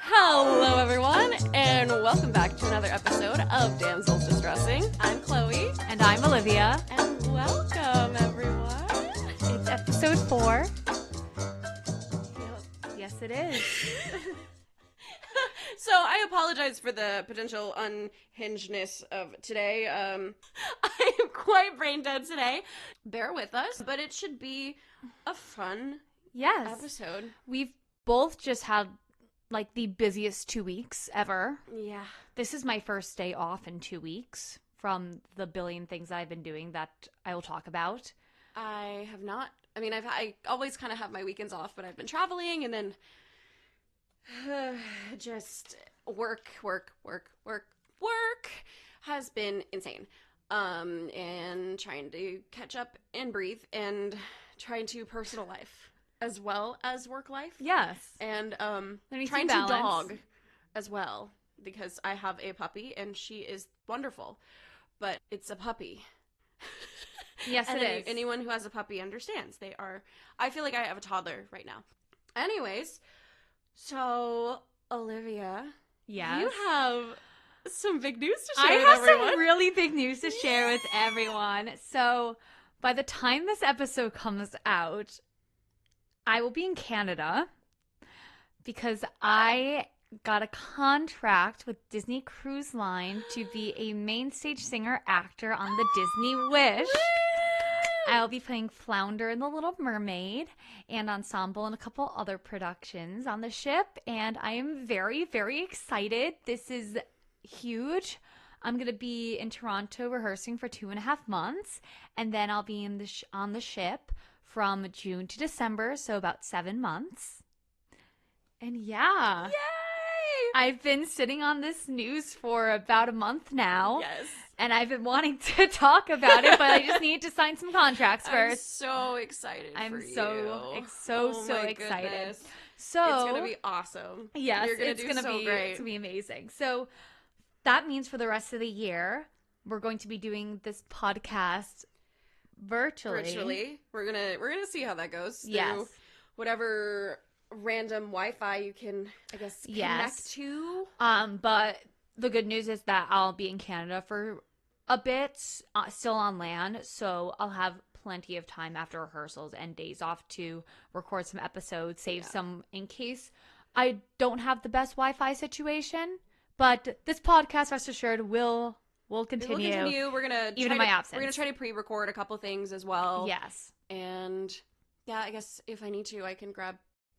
Hello, everyone, and welcome back to another episode of Damsels Distressing. I'm Chloe. And I'm Olivia. And welcome, everyone. It's episode 4. Yes, it is. So, I apologize for the potential unhingedness of today. I am quite brain dead today. Bear with us, but it should be a fun episode. We've both just had, like, the busiest 2 weeks ever. Yeah. This is my first day off in 2 weeks from the billion things I've been doing that I will talk about. I have not. I mean, I always kind of have my weekends off, but I've been traveling and then just work has been insane. And trying to catch up and breathe and trying to personal life as well as work life. Yes. And There trying to to dog as well because I have a puppy and she is wonderful, but it's a puppy. Yes, and it is. Anyone who has a puppy understands. I feel like I have a toddler right now. Anyways, so Olivia, Yes. you have some big news to share I with have everyone. some really big news to share with everyone. So, by the time this episode comes out, I will be in Canada because I got a contract with Disney Cruise Line to be a main stage singer actor on the Disney Wish. I'll be playing Flounder in The Little Mermaid and Ensemble and a couple other productions on the ship, and I am very, very excited. This is huge. I'm going to be in Toronto rehearsing for 2.5 months, and then I'll be in on the ship from June to December, so about 7 months. And yeah. Yay! I've been sitting on this news for about a month now. Yes. And I've been wanting to talk about it, but I just need to sign some contracts first. I'm so excited for you. I'm so excited. Goodness. So it's going to be awesome. Yes, You're gonna it's do going to so be great. It's going to be amazing. So that means for the rest of the year, we're going to be doing this podcast virtually. We're gonna see how that goes. Through Yes. whatever random Wi-Fi you can, I guess, connect to. But the good news is that I'll be in Canada for a bit, still on land, so I'll have plenty of time after rehearsals and days off to record some episodes, save some in case I don't have the best Wi-Fi situation. But this podcast, rest assured, will continue. We'll continue. We're gonna even in my absence. We're gonna try to pre-record a couple things as well. Yes. And yeah, I guess if I need to, I can grab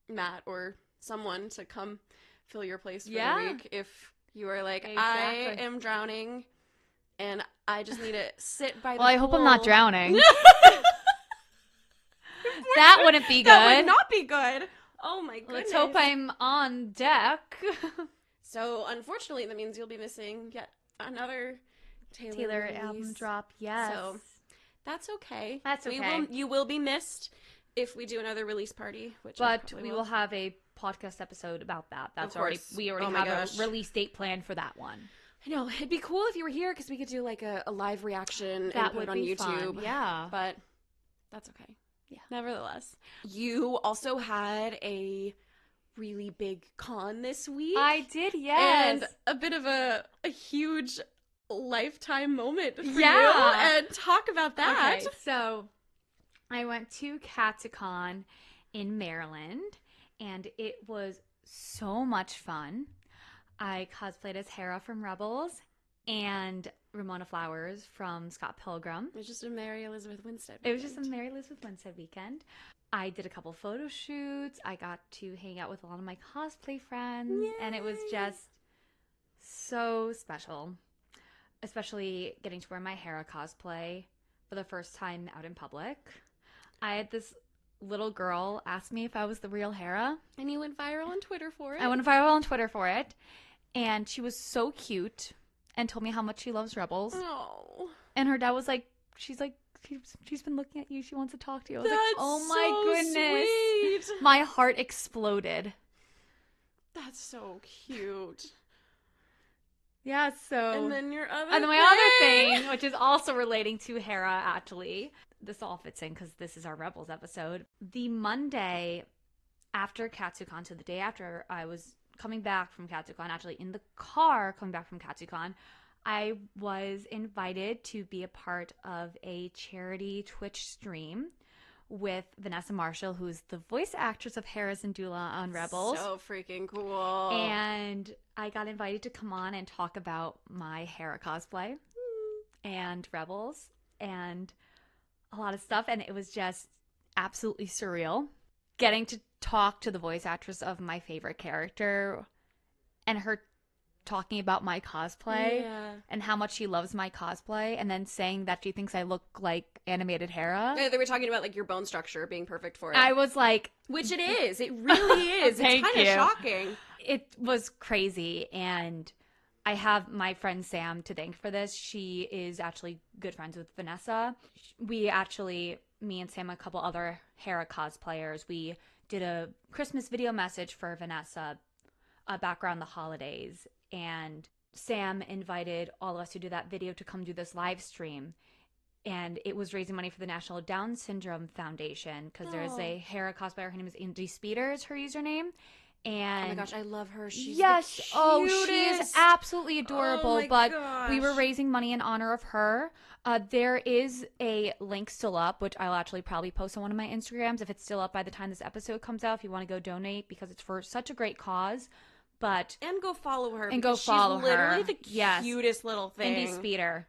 Matt or someone to come fill your place for the week. If you are like, Exactly. I am drowning and I just need to sit by the Well, I hope I'm not pool." drowning. That wouldn't be good. That would not be good. Oh my goodness. Let's hope I'm on deck. So, unfortunately, that means you'll be missing yet another Taylor release. album drop. Yes. So, that's okay. That's okay. You will be missed if we do another release party, which But we will have a podcast episode about that. That's already we already have a release date planned for that one. I know. It'd be cool if you were here because we could do like a live reaction and put it on YouTube. Fun. Yeah. But that's okay. Yeah. Nevertheless. You also had a really big con this week. I did, yes. And a bit of a huge lifetime moment for Yeah. you. And talk about that. Okay, so I went to Catacon in Maryland, and it was so much fun. I cosplayed as Hera from Rebels and Ramona Flowers from Scott Pilgrim. It was just a Mary Elizabeth Winstead weekend. It was just a Mary Elizabeth Winstead weekend. I did a couple photo shoots. I got to hang out with a lot of my cosplay friends. Yay. And it was just so special. Especially getting to wear my Hera cosplay for the first time out in public. I had this little girl ask me if I was the real Hera. And you went viral on Twitter for it. I went viral on Twitter for it. And she was so cute and told me how much she loves Rebels. Oh. And her dad was like, she's been looking at you. She wants to talk to you. I was That's like, oh my so goodness. sweet. My heart exploded. That's so cute. Yeah, so. And then your other And then my other thing, which is also relating to Hera, actually. This all fits in because this is our Rebels episode. The Monday after Katsucon, so the day after I was coming back from Katsucon, actually in the car coming back from Katsucon, I was invited to be a part of a charity Twitch stream with Vanessa Marshall, who's the voice actress of Hera Syndulla on Rebels. So freaking cool. And I got invited to come on and talk about my Hera cosplay and Rebels and a lot of stuff. And it was just absolutely surreal getting to talk to the voice actress of my favorite character and her talking about my cosplay and how much she loves my cosplay, and then saying that she thinks I look like animated Hera. Yeah, they were talking about like your bone structure being perfect for it. I was like, which it is. It really is. It's kind of shocking. It was crazy, and I have my friend Sam to thank for this. She is actually good friends with Vanessa. We actually, me and Sam, a couple other Hera cosplayers, we did a Christmas video message for Vanessa back around the holidays. And Sam invited all of us who do that video to come do this live stream. And it was raising money for the National Down Syndrome Foundation because there's a Hera cosplayer. Her name is Indy Speeder, is her username. And oh my gosh, I love her. She's yes, the cutest. oh, she is absolutely adorable. Oh my but gosh. We were raising money in honor of her. There is a link still up, which I'll actually probably post on one of my Instagrams if it's still up by the time this episode comes out. If you want to go donate, because it's for such a great cause. And go follow her. And go follow she's literally her. The cutest little thing. Indy Speeder.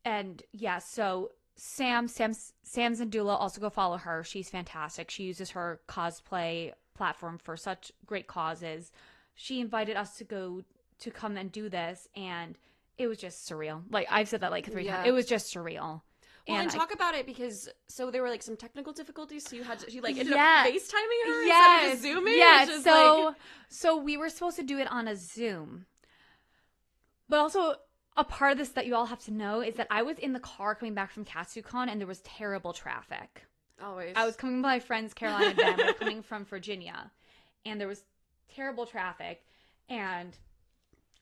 And yeah, so Sam Syndulla, also go follow her. She's fantastic. She uses her cosplay platform for such great causes. She invited us to come and do this, and it was just surreal. Like, I've said that like 3 times. It was just surreal. Well, and talk about it, because so there were like some technical difficulties, so she like ended up FaceTiming her instead of just Zooming. Yeah, so we were supposed to do it on a Zoom. But also a part of this that you all have to know is that I was in the car coming back from Katsucon, and there was terrible traffic. Always. I was coming with my friends Caroline and Ben. We were coming from Virginia, and there was terrible traffic, and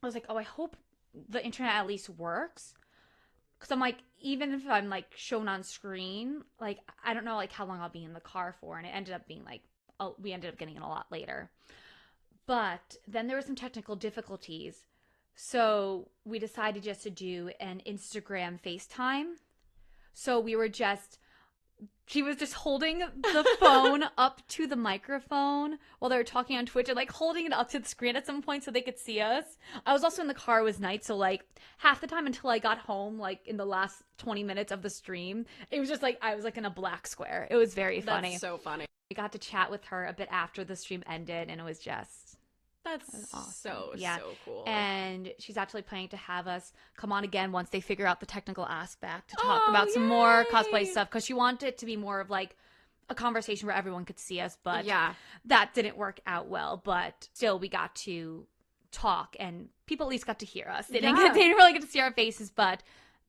I was like, oh, I hope the internet at least works. Because I'm like, even if I'm like shown on screen, like, I don't know like how long I'll be in the car for. And it ended up being like, we ended up getting it a lot later. But then there were some technical difficulties. So we decided just to do an Instagram FaceTime. So she was just holding the phone up to the microphone while they were talking on Twitch, and like holding it up to the screen at some point so they could see us. I was also in the car. It was night, so like half the time until I got home, like in the last 20 minutes of the stream, it was just like I was like in a black square. It was very funny. That's so funny. We got to chat with her a bit after the stream ended, and it was just... That's awesome. So cool. And she's actually planning to have us come on again once they figure out the technical aspect to talk about some more cosplay stuff, because she wanted it to be more of like a conversation where everyone could see us, but that didn't work out well. But still, we got to talk, and people at least got to hear us. They didn't really get to see our faces, but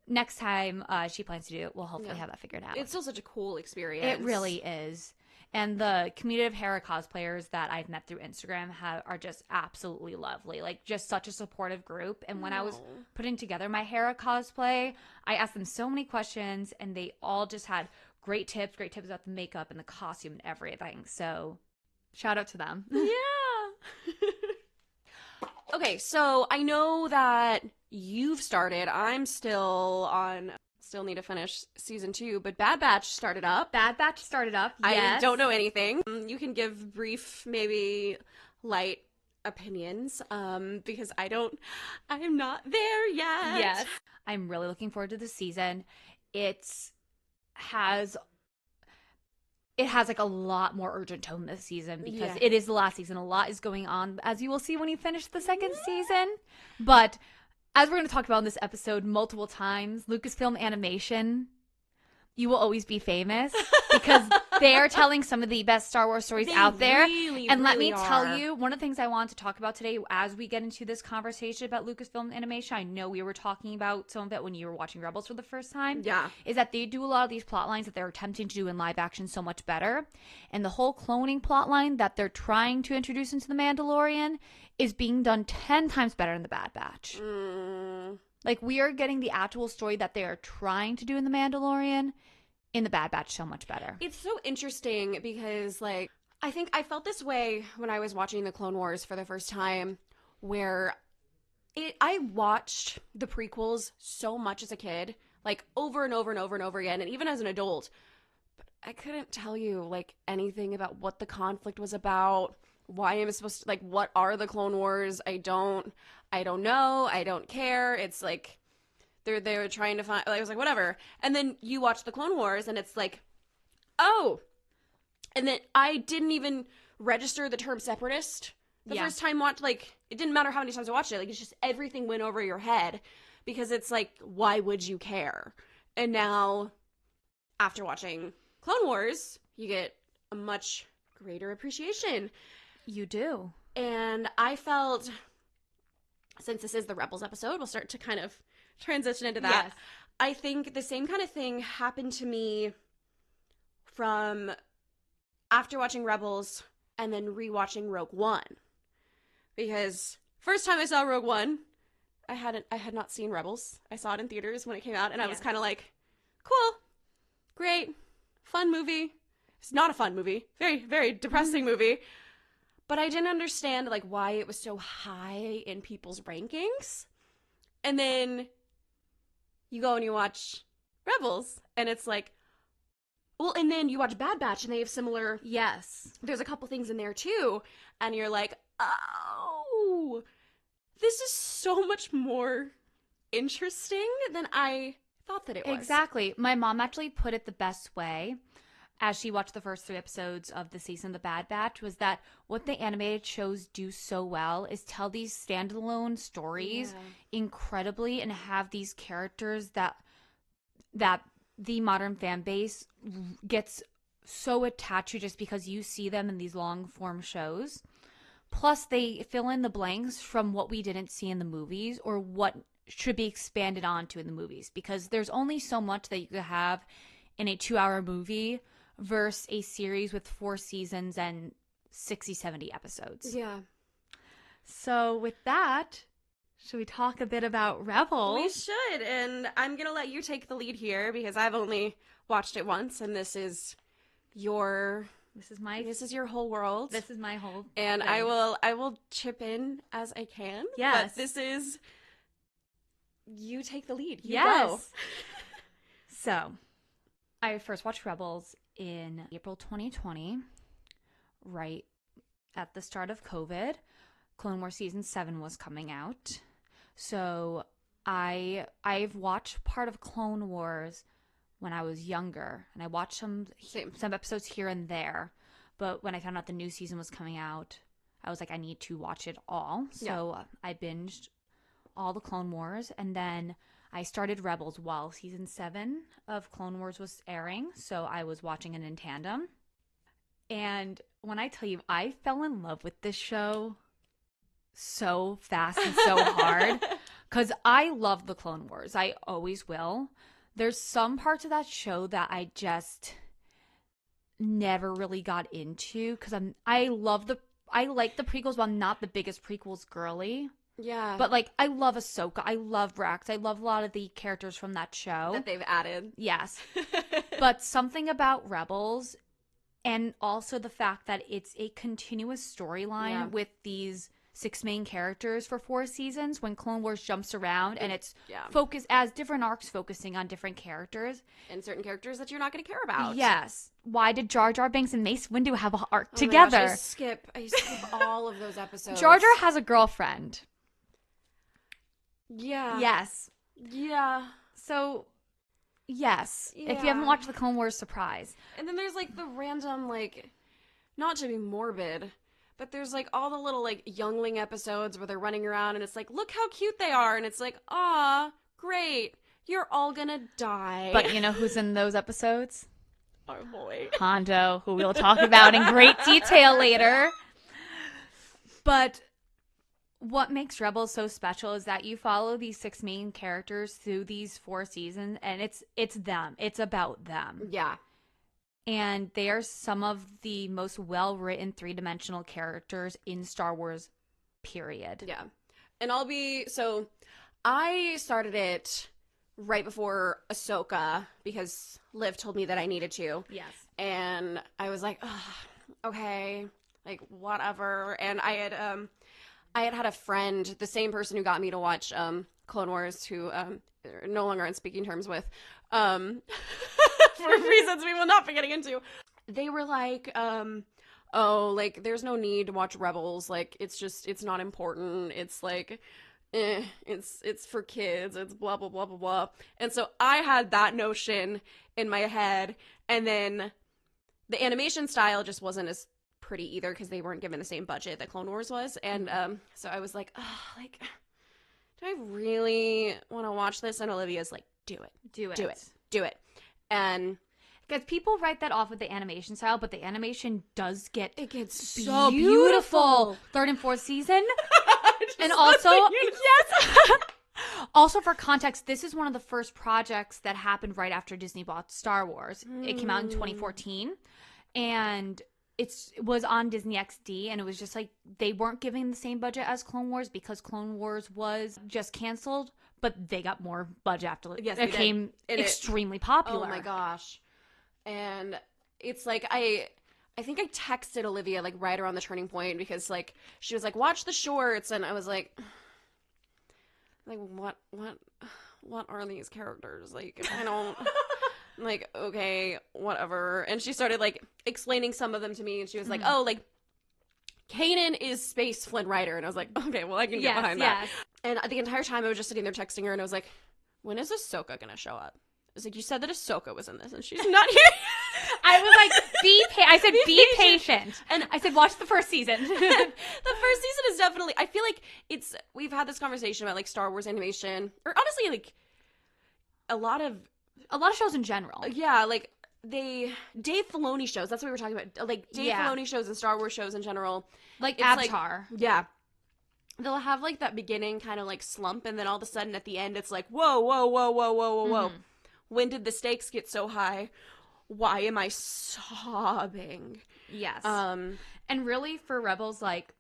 next time she plans to do it, we'll hopefully have that figured out. It's still such a cool experience. It really is. And the community of Hera cosplayers that I've met through Instagram are just absolutely lovely. Like, just such a supportive group. And when I was putting together my Hera cosplay, I asked them so many questions, and they all just had great tips about the makeup and the costume and everything. So, shout out to them. Yeah. Okay, so I know that you've started. I'm still need to finish season 2, but Bad Batch started up. Yes. I don't know anything. You can give brief, maybe light opinions, because I am not there yet. Yes. I'm really looking forward to the season. It has like a lot more urgent tone this season, because it is the last season. A lot is going on, as you will see when you finish the second season. But as we're going to talk about in this episode multiple times, Lucasfilm Animation, you will always be famous, because they are telling some of the best Star Wars stories out there. And let me tell you, one of the things I want to talk about today as we get into this conversation about Lucasfilm Animation, I know we were talking about some of it when you were watching Rebels for the first time, is that they do a lot of these plot lines that they're attempting to do in live action so much better. And the whole cloning plot line that they're trying to introduce into The Mandalorian is being done 10 times better in The Bad Batch. Like, we are getting the actual story that they are trying to do in The Mandalorian in The Bad Batch so much better. It's so interesting because, like, I think I felt this way when I was watching the Clone Wars for the first time, where I watched the prequels so much as a kid, like over and over and over and over again, and even as an adult, but I couldn't tell you like anything about what the conflict was about, why I'm supposed to, like, what are the Clone Wars? I don't know, I don't care. It's like they're trying to find, I was like, whatever. And then you watch the Clone Wars and it's like, oh, and then I didn't even register the term separatist the first time watched. Like, it didn't matter how many times I watched it. Like, it's just everything went over your head because it's like, why would you care? And now, after watching Clone Wars, you get a much greater appreciation. You do. And I felt, since this is the Rebels episode, we'll start to kind of transition into that. Yes. I think the same kind of thing happened to me from after watching Rebels and then rewatching Rogue One. Because first time I saw Rogue One, I had not seen Rebels. I saw it in theaters when it came out, and I was kind of like, cool, great, fun movie. It's not a fun movie. Very, very depressing movie. But I didn't understand like why it was so high in people's rankings. And then you go and you watch Rebels, and it's like, well, and then you watch Bad Batch, and they have similar... Yes. There's a couple things in there, too. And you're like, oh, this is so much more interesting than I thought that it was. Exactly. My mom actually put it the best way, as she watched the first 3 episodes of the season, The Bad Batch, was that what the animated shows do so well is tell these standalone stories incredibly and have these characters that the modern fan base gets so attached to just because you see them in these long form shows. Plus, they fill in the blanks from what we didn't see in the movies or what should be expanded onto in the movies, because there's only so much that you could have in a 2-hour movie versus a series with 4 seasons and 60, 70 episodes. Yeah. So with that, should we talk a bit about Rebels? We should, and I'm going to let you take the lead here because I've only watched it once, and this is your whole world. This is my whole and thing. I will chip in as I can. Yes. But you take the lead. You yes. go. So, I first watched Rebels in April 2020, right at the start of COVID. Clone Wars Season 7 was coming out. So I've watched part of Clone Wars when I was younger, and I watched some episodes here and there. But when I found out the new season was coming out, I was like, I need to watch it all. So I binged all the Clone Wars, and then I started Rebels while Season 7 of Clone Wars was airing. So I was watching it in tandem. And when I tell you, I fell in love with this show so fast and so hard because I love the Clone Wars. I always will. There's some parts of that show that I just never really got into because I like the prequels, but I'm not the biggest prequels girly. Yeah. But like I love Ahsoka. I love Rex. I love a lot of the characters from that show that they've added. Yes. But something about Rebels, and also the fact that it's a continuous storyline with these 6 main characters for 4 seasons, when Clone Wars jumps around and it's focused as different arcs focusing on different characters. And certain characters that you're not going to care about. Yes. Why did Jar Jar Binks and Mace Windu have an arc together? My gosh, I skip all of those episodes. Jar Jar has a girlfriend. Yeah. Yes. Yeah. So, yes. Yeah. If you haven't watched the Clone Wars, surprise. And then there's like the random, like, not to be morbid, but there's like all the little like youngling episodes where they're running around and it's like, look how cute they are. And it's like, aw, great. You're all gonna die. But you know who's in those episodes? Oh boy. Hondo, who we'll talk about in great detail later. But what makes Rebels so special is that you follow these 6 main characters through these 4 seasons, and it's them. It's about them. Yeah. And they are some of the most well-written 3-dimensional characters in Star Wars, period. Yeah. And I started it right before Ahsoka because Liv told me that I needed to. Yes. And I was like, okay, like, whatever. And I had a friend, the same person who got me to watch Clone Wars, who are no longer on speaking terms with, for reasons we will not be getting into. They were like, oh, like, there's no need to watch Rebels. Like, it's not important. It's like, it's for kids. It's blah, blah, blah, blah, blah. And so I had that notion in my head. And then the animation style just wasn't as pretty either because they weren't given the same budget that Clone Wars was. And so I was like, oh, like, do I really want to watch this? And Olivia's like, do it. And because people write that off with the animation style, but the animation does get so beautiful. Third and fourth season. And also, yes. Also, for context, this is one of the first projects that happened right after Disney bought Star Wars. It came out in 2014, and it was on Disney XD, and it was just like they weren't giving the same budget as Clone Wars because Clone Wars was just canceled, but they got more budget after it became extremely popular. Oh my gosh. And it's like I think I texted Olivia like right around the turning point because like she was like, watch the shorts, and I was like what are these characters? Like, I don't like, okay, whatever. And she started like explaining some of them to me, and she was like, oh, like Kanan is Space Flynn Rider, and I was like, okay, well, I can get behind that. And the entire time I was just sitting there texting her, and I was like, when is Ahsoka gonna show up? I was like, you said that Ahsoka was in this, and she's not here. I was like, I said, be patient. And I said, watch the first season. The first season is definitely, I feel like we've had this conversation about like Star Wars animation, or honestly, like a lot of shows in general. Yeah, like Dave Filoni shows, that's what we were talking about. Like Dave Filoni shows and Star Wars shows in general. Like Avatar. Like, yeah. They'll have like that beginning kind of like slump, and then all of a sudden at the end it's like, whoa, whoa, whoa, whoa, whoa, whoa, whoa. When did the stakes get so high? Why am I sobbing? Yes. And really for Rebels, like,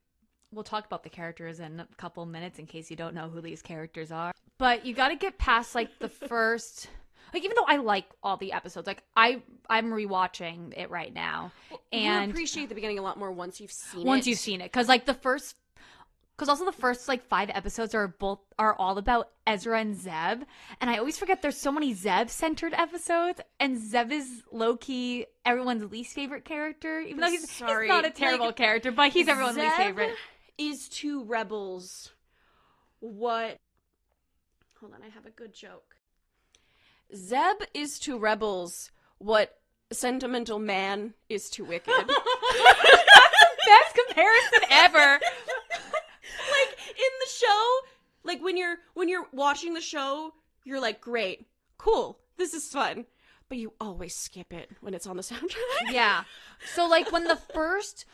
we'll talk about the characters in a couple minutes in case you don't know who these characters are. But you got to get past like the first, like, even though I like all the episodes, like I'm rewatching it right now, and you appreciate the beginning a lot more once you've seen it. Once you've seen it, because also the first like 5 episodes are all about Ezra and Zeb, and I always forget there's so many Zeb-centered episodes, and Zeb is low-key everyone's least favorite character, even though he's not a terrible character, but he's everyone's least favorite. Is to Rebels what... Hold on, I have a good joke. Zeb is to Rebels what Sentimental Man is to Wicked. Best comparison ever. Like, in the show, like, when you're watching the show, you're like, great, cool, this is fun. But you always skip it when it's on the soundtrack. Yeah. So, like, when the first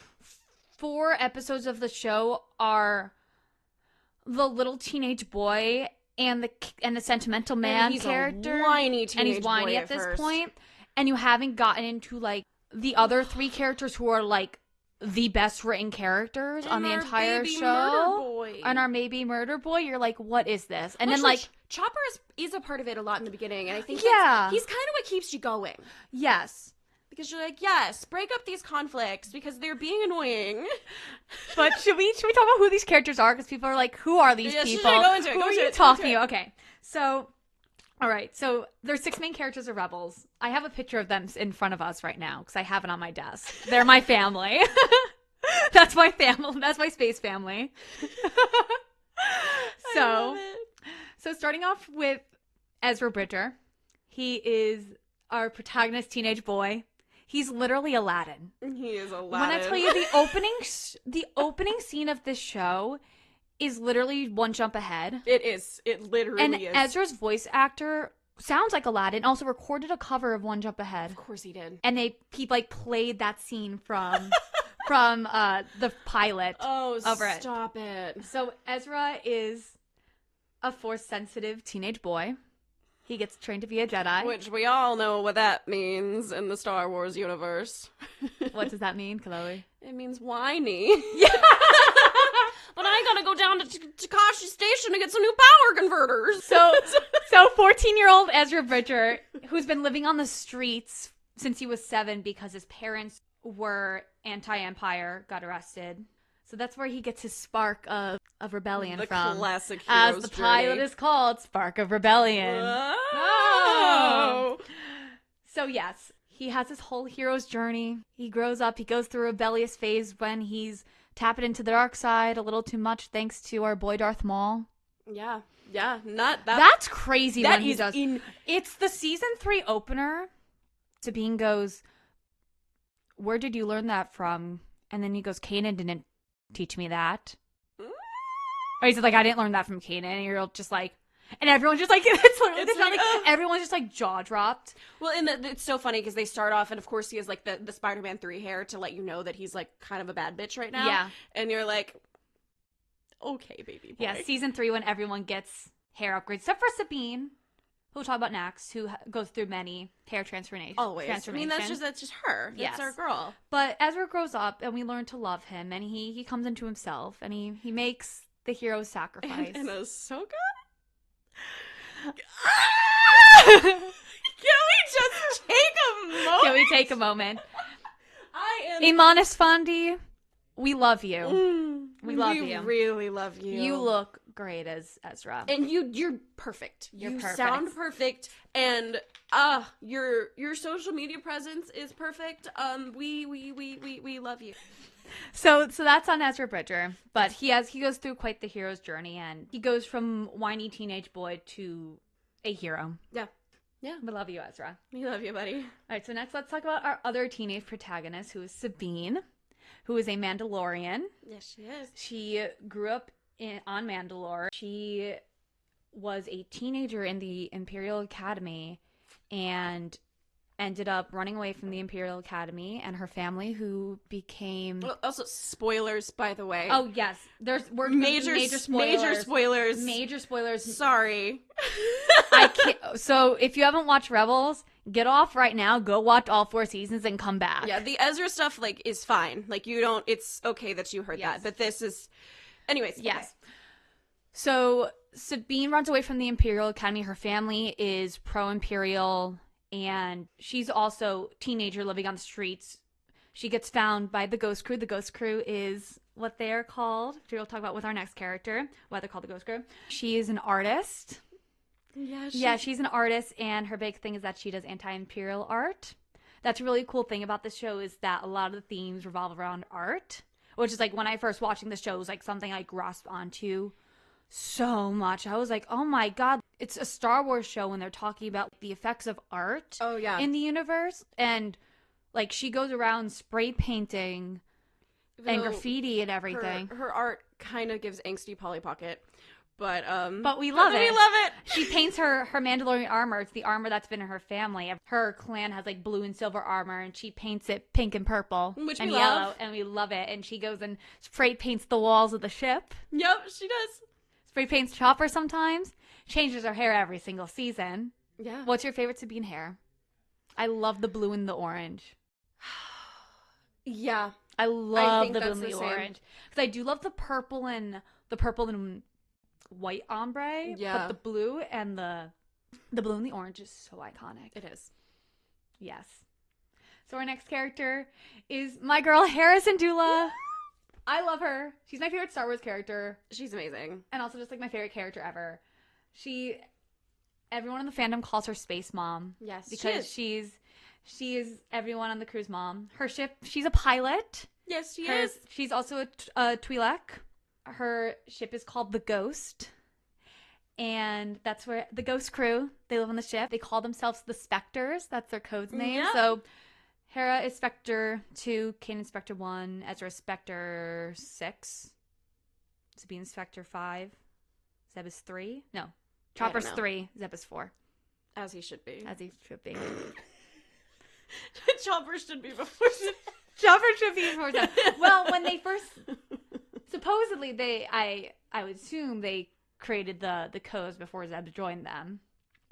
4 episodes of the show are the little teenage boy and the Sentimental Man character. Whiny teenage and he's whiny boy at this first. point, and you haven't gotten into, like, the other 3 characters who are, like, the best written characters on the entire show, and our maybe murder boy, you're like, what is this? And then like Chopper is a part of it a lot in the beginning, and I think he's kind of what keeps you going. Yes, because you're like, yes, break up these conflicts because they're being annoying. But should we talk about who these characters are? Because people are like, who are these people? Who are you talking about? Okay, so. All right, so there's 6 main characters of Rebels. I have a picture of them in front of us right now because I have it on my desk. They're my family. That's my family. That's my space family. So starting off with Ezra Bridger. He is our protagonist teenage boy. He's literally Aladdin. He is Aladdin. When I tell you the opening scene of this show is literally one jump ahead. It is. It literally is. And Ezra's voice actor sounds like Aladdin. Also recorded a cover of One Jump Ahead. Of course he did. And he like played that scene from the pilot. Oh, over stop it. So Ezra is a Force-sensitive teenage boy. He gets trained to be a Jedi. Which we all know what that means in the Star Wars universe. What does that mean, Chloe? It means whiny. Yeah. But I gotta go down to Takashi Station to get some new power converters. So 14-year-old Ezra Bridger, who's been living on the streets since he was 7 because his parents were anti-Empire, got arrested. So that's where he gets his spark of rebellion the from. Classic As hero's the journey. pilot is called, Spark of Rebellion. Whoa. Oh. So yes, he has his whole hero's journey. He grows up. He goes through a rebellious phase when he's tapping into the dark side a little too much, thanks to our boy Darth Maul. Yeah, not that. That's crazy that when he does. It's the season 3 opener. Sabine goes, "Where did you learn that from?" And then he goes, "Kanan didn't teach me that." Or he's like, "I didn't learn that from Kanan." And you're just like, and everyone's just like, it's literally the like, everyone's just like jaw dropped. Well, and it's so funny because they start off, and of course he has like the Spider-Man 3 hair to let you know that he's like kind of a bad bitch right now. Yeah. And you're like, okay, baby boy. Yeah, season 3 when everyone gets hair upgrades, except for Sabine, who we'll talk about next, who goes through many hair transformations. Always. I mean, that's just her. That's our girl. But Ezra grows up, and we learn to love him, and he comes into himself, and he makes the hero's sacrifice. And Ahsoka? Can we take a moment? Iman Esfandi, we love you. We love you. We really love you. You look great as Ezra. And you're perfect. You perfect. Sound perfect. And your social media presence is perfect. We love you. So that's on Ezra Bridger, but he goes through quite the hero's journey, and he goes from whiny teenage boy to a hero. Yeah. We love you, Ezra. We love you, buddy. All right, so next let's talk about our other teenage protagonist, who is Sabine, who is a Mandalorian. Yes, she is. She grew up on Mandalore. She was a teenager in the Imperial Academy and ended up running away from the Imperial Academy and her family, who became... Well, also, spoilers, by the way. Oh, yes. We're major spoilers. Major spoilers. Sorry. I can't... So, if you haven't watched Rebels, get off right now, go watch all 4 seasons, and come back. Yeah, the Ezra stuff, like, is fine. Like, you don't... It's okay that you heard that. But this is... Anyways. Yes. Okay. So, Sabine runs away from the Imperial Academy. Her family is pro-Imperial... And she's also a teenager living on the streets. She gets found by the Ghost Crew. The Ghost Crew is what they're called, which we'll talk about with our next character, why they're called the Ghost Crew. She is an artist. Yeah, she's an artist, and her big thing is that she does anti-imperial art. That's a really cool thing about this show, is that a lot of the themes revolve around art, which is like when I first watching the show, it was like something I grasped onto so much. I was like, oh my god, it's a Star Wars show and they're talking about the effects of art in the universe. And like she goes around spray painting and graffiti and everything. Her art kind of gives angsty Polly Pocket, but we love it. We love it. She paints her Mandalorian armor. It's the armor that's been in her family. Her clan has like blue and silver armor, and she paints it pink and purple, which and we yellow, love. and we love it. And she goes and spray paints the walls of the ship. Yep, she does. Spray paints Chopper sometimes. Changes her hair every single season. Yeah. What's your favorite Sabine hair? I love the blue and the orange. Yeah. I love the blue and the orange. Because I do love the purple and white ombre. Yeah. But the blue and the blue and the orange is so iconic. It is. Yes. So our next character is my girl Hera Syndulla. I love her. She's my favorite Star Wars character. She's amazing. And also just like my favorite character ever. Everyone in the fandom calls her Space Mom. Yes, because she is everyone on the crew's mom. Her ship, she's a pilot. Yes, she is. She's also a Twi'lek. Her ship is called the Ghost. And that's where the Ghost Crew, they live on the ship. They call themselves the Spectres. That's their code's name. Yep. So Hera is Spectre 2, Kanan Spectre 1, Ezra Spectre 6, Sabine Spectre 5, Zeb is 3. No, Chopper's 3, Zeb is 4. As he should be. As he should be. Chopper should be before Zeb. Chopper should be before Zeb. Well, when they first... Supposedly, I would assume they created the codes before Zeb joined them.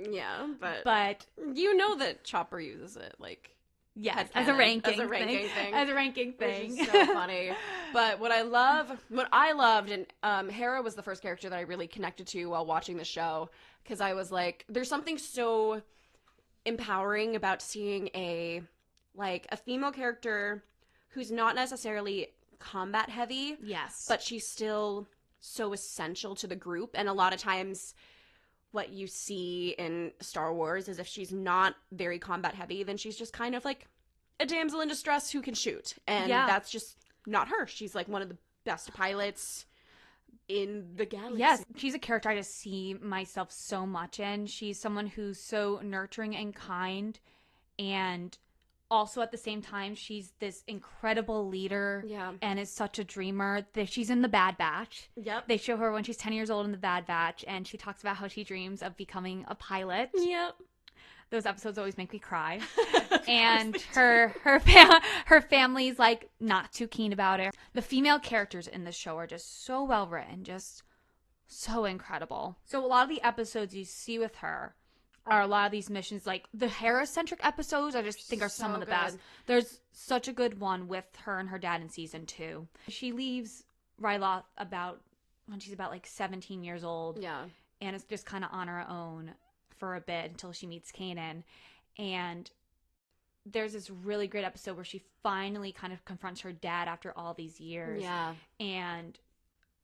Yeah, but you know that Chopper uses it, like... Yes, as a ranking thing. As a ranking thing. Which is so funny. But what I loved, and Hera was the first character that I really connected to while watching the show, because I was like, there's something so empowering about seeing a female character who's not necessarily combat heavy. Yes. But she's still so essential to the group. And a lot of times what you see in Star Wars is if she's not very combat heavy, then she's just kind of like a damsel in distress who can shoot. And that's just not her. She's like one of the best pilots in the galaxy. Yes, she's a character I just see myself so much in. She's someone who's so nurturing and kind, and also at the same time, she's this incredible leader and is such a dreamer. She's in the Bad Batch. Yep. They show her when she's 10 years old in the Bad Batch, and she talks about how she dreams of becoming a pilot. Yep. Those episodes always make me cry. And her family's like not too keen about it. The female characters in the show are just so well written, just so incredible. So a lot of the episodes you see with her are a lot of these missions, like the Hera-centric episodes, I just think are some of the best. There's such a good one with her and her dad in season 2. She leaves Ryloth when she's about like 17 years old. Yeah. And it's just kind of on her own for a bit until she meets Kanan. And there's this really great episode where she finally kind of confronts her dad after all these years. Yeah. And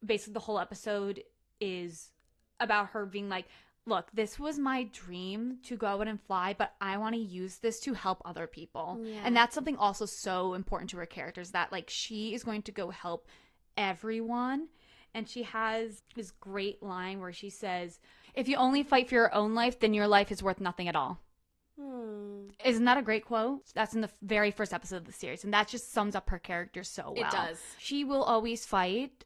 basically the whole episode is about her being like, look, this was my dream to go out and fly, but I want to use this to help other people. Yeah. And that's something also so important to her characters, that like she is going to go help everyone. And she has this great line where she says, if you only fight for your own life, then your life is worth nothing at all. Isn't that a great quote? That's in the very first episode of the series. And that just sums up her character so well. It does. She will always fight,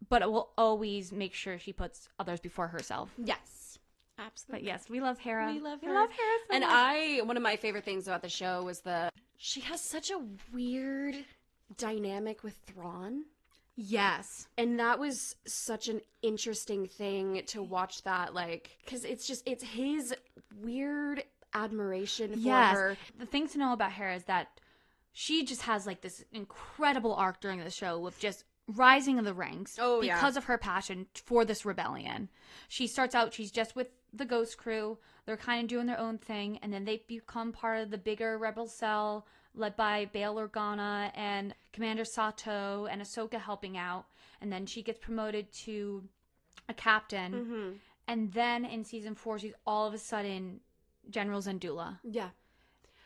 but it will always make sure she puts others before herself. Yes. Absolutely. But yes, we love Hera. We love her. We love Hera so and much. one of my favorite things about the show was she has such a weird dynamic with Thrawn. Yes. And that was such an interesting thing to watch that, like, because it's his weird admiration for her. The thing to know about Hera is that she just has like this incredible arc during the show with just rising in the ranks because of her passion for this rebellion. She starts out, she's just with the Ghost Crew. They're kind of doing their own thing, and then they become part of the bigger rebel cell led by Bail Organa and Commander Sato and Ahsoka helping out. And then she gets promoted to a captain. Mm-hmm. And then in season 4, she's all of a sudden General Syndulla. Yeah.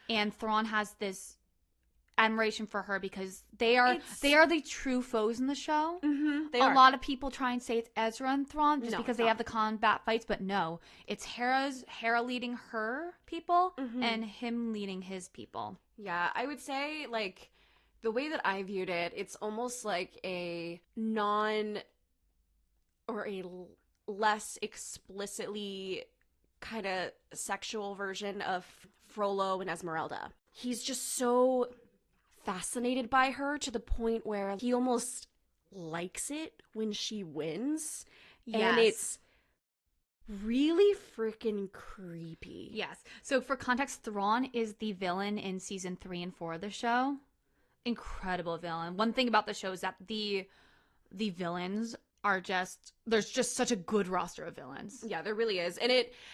And Thrawn has this admiration for her because they are the true foes in the show. Mm-hmm, a lot of people try and say it's Ezra and Thrawn just because they have the combat fights, but no, it's Hera leading her people and him leading his people. Yeah, I would say, like, the way that I viewed it, it's almost like a less explicitly kind of sexual version of Frollo and Esmeralda. He's just so fascinated by her to the point where he almost likes it when she wins. Yes. And it's really freaking creepy. Yes. So for context, Thrawn is the villain in season 3 and 4 of the show. Incredible villain. One thing about the show is that the villains are there's just such a good roster of villains. Yeah, there really is. And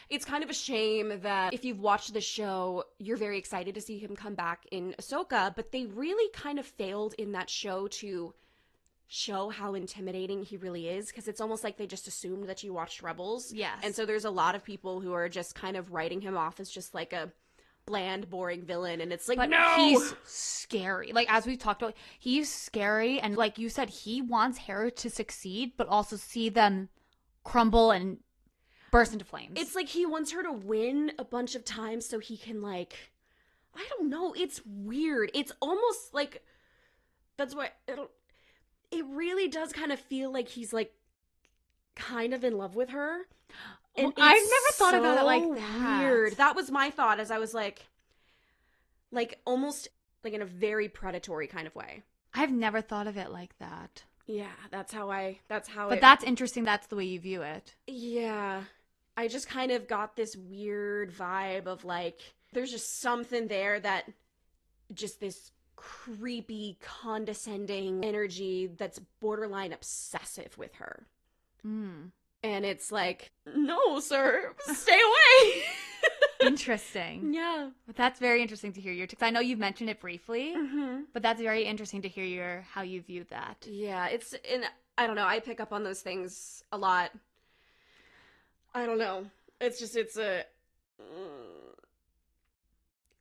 it's kind of a shame that if you've watched the show, you're very excited to see him come back in Ahsoka, but they really kind of failed in that show to show how intimidating he really is, because it's almost like they just assumed that you watched Rebels. Yes. And so there's a lot of people who are just kind of writing him off as just like a bland, boring villain, and it's like, but no! He's scary. Like, as we've talked about, he's scary, and like you said, he wants Hera to succeed, but also see them crumble and burst into flames. It's like he wants her to win a bunch of times so he can, like, I don't know, it's weird. It's almost like, that's why, it really does kind of feel like he's, like, kind of in love with her. And I've never thought about it like that. Weird. That was my thought as I was like almost like in a very predatory kind of way. I've never thought of it like that. Yeah, But that's interesting. That's the way you view it. Yeah. I just kind of got this weird vibe of like, there's just something there that just this creepy, condescending energy that's borderline obsessive with her. And it's like, no, sir, stay away. Interesting. Yeah. But that's very interesting to hear your because I know you've mentioned it briefly, but that's very interesting to hear how you view that. Yeah, I don't know, I pick up on those things a lot. I don't know.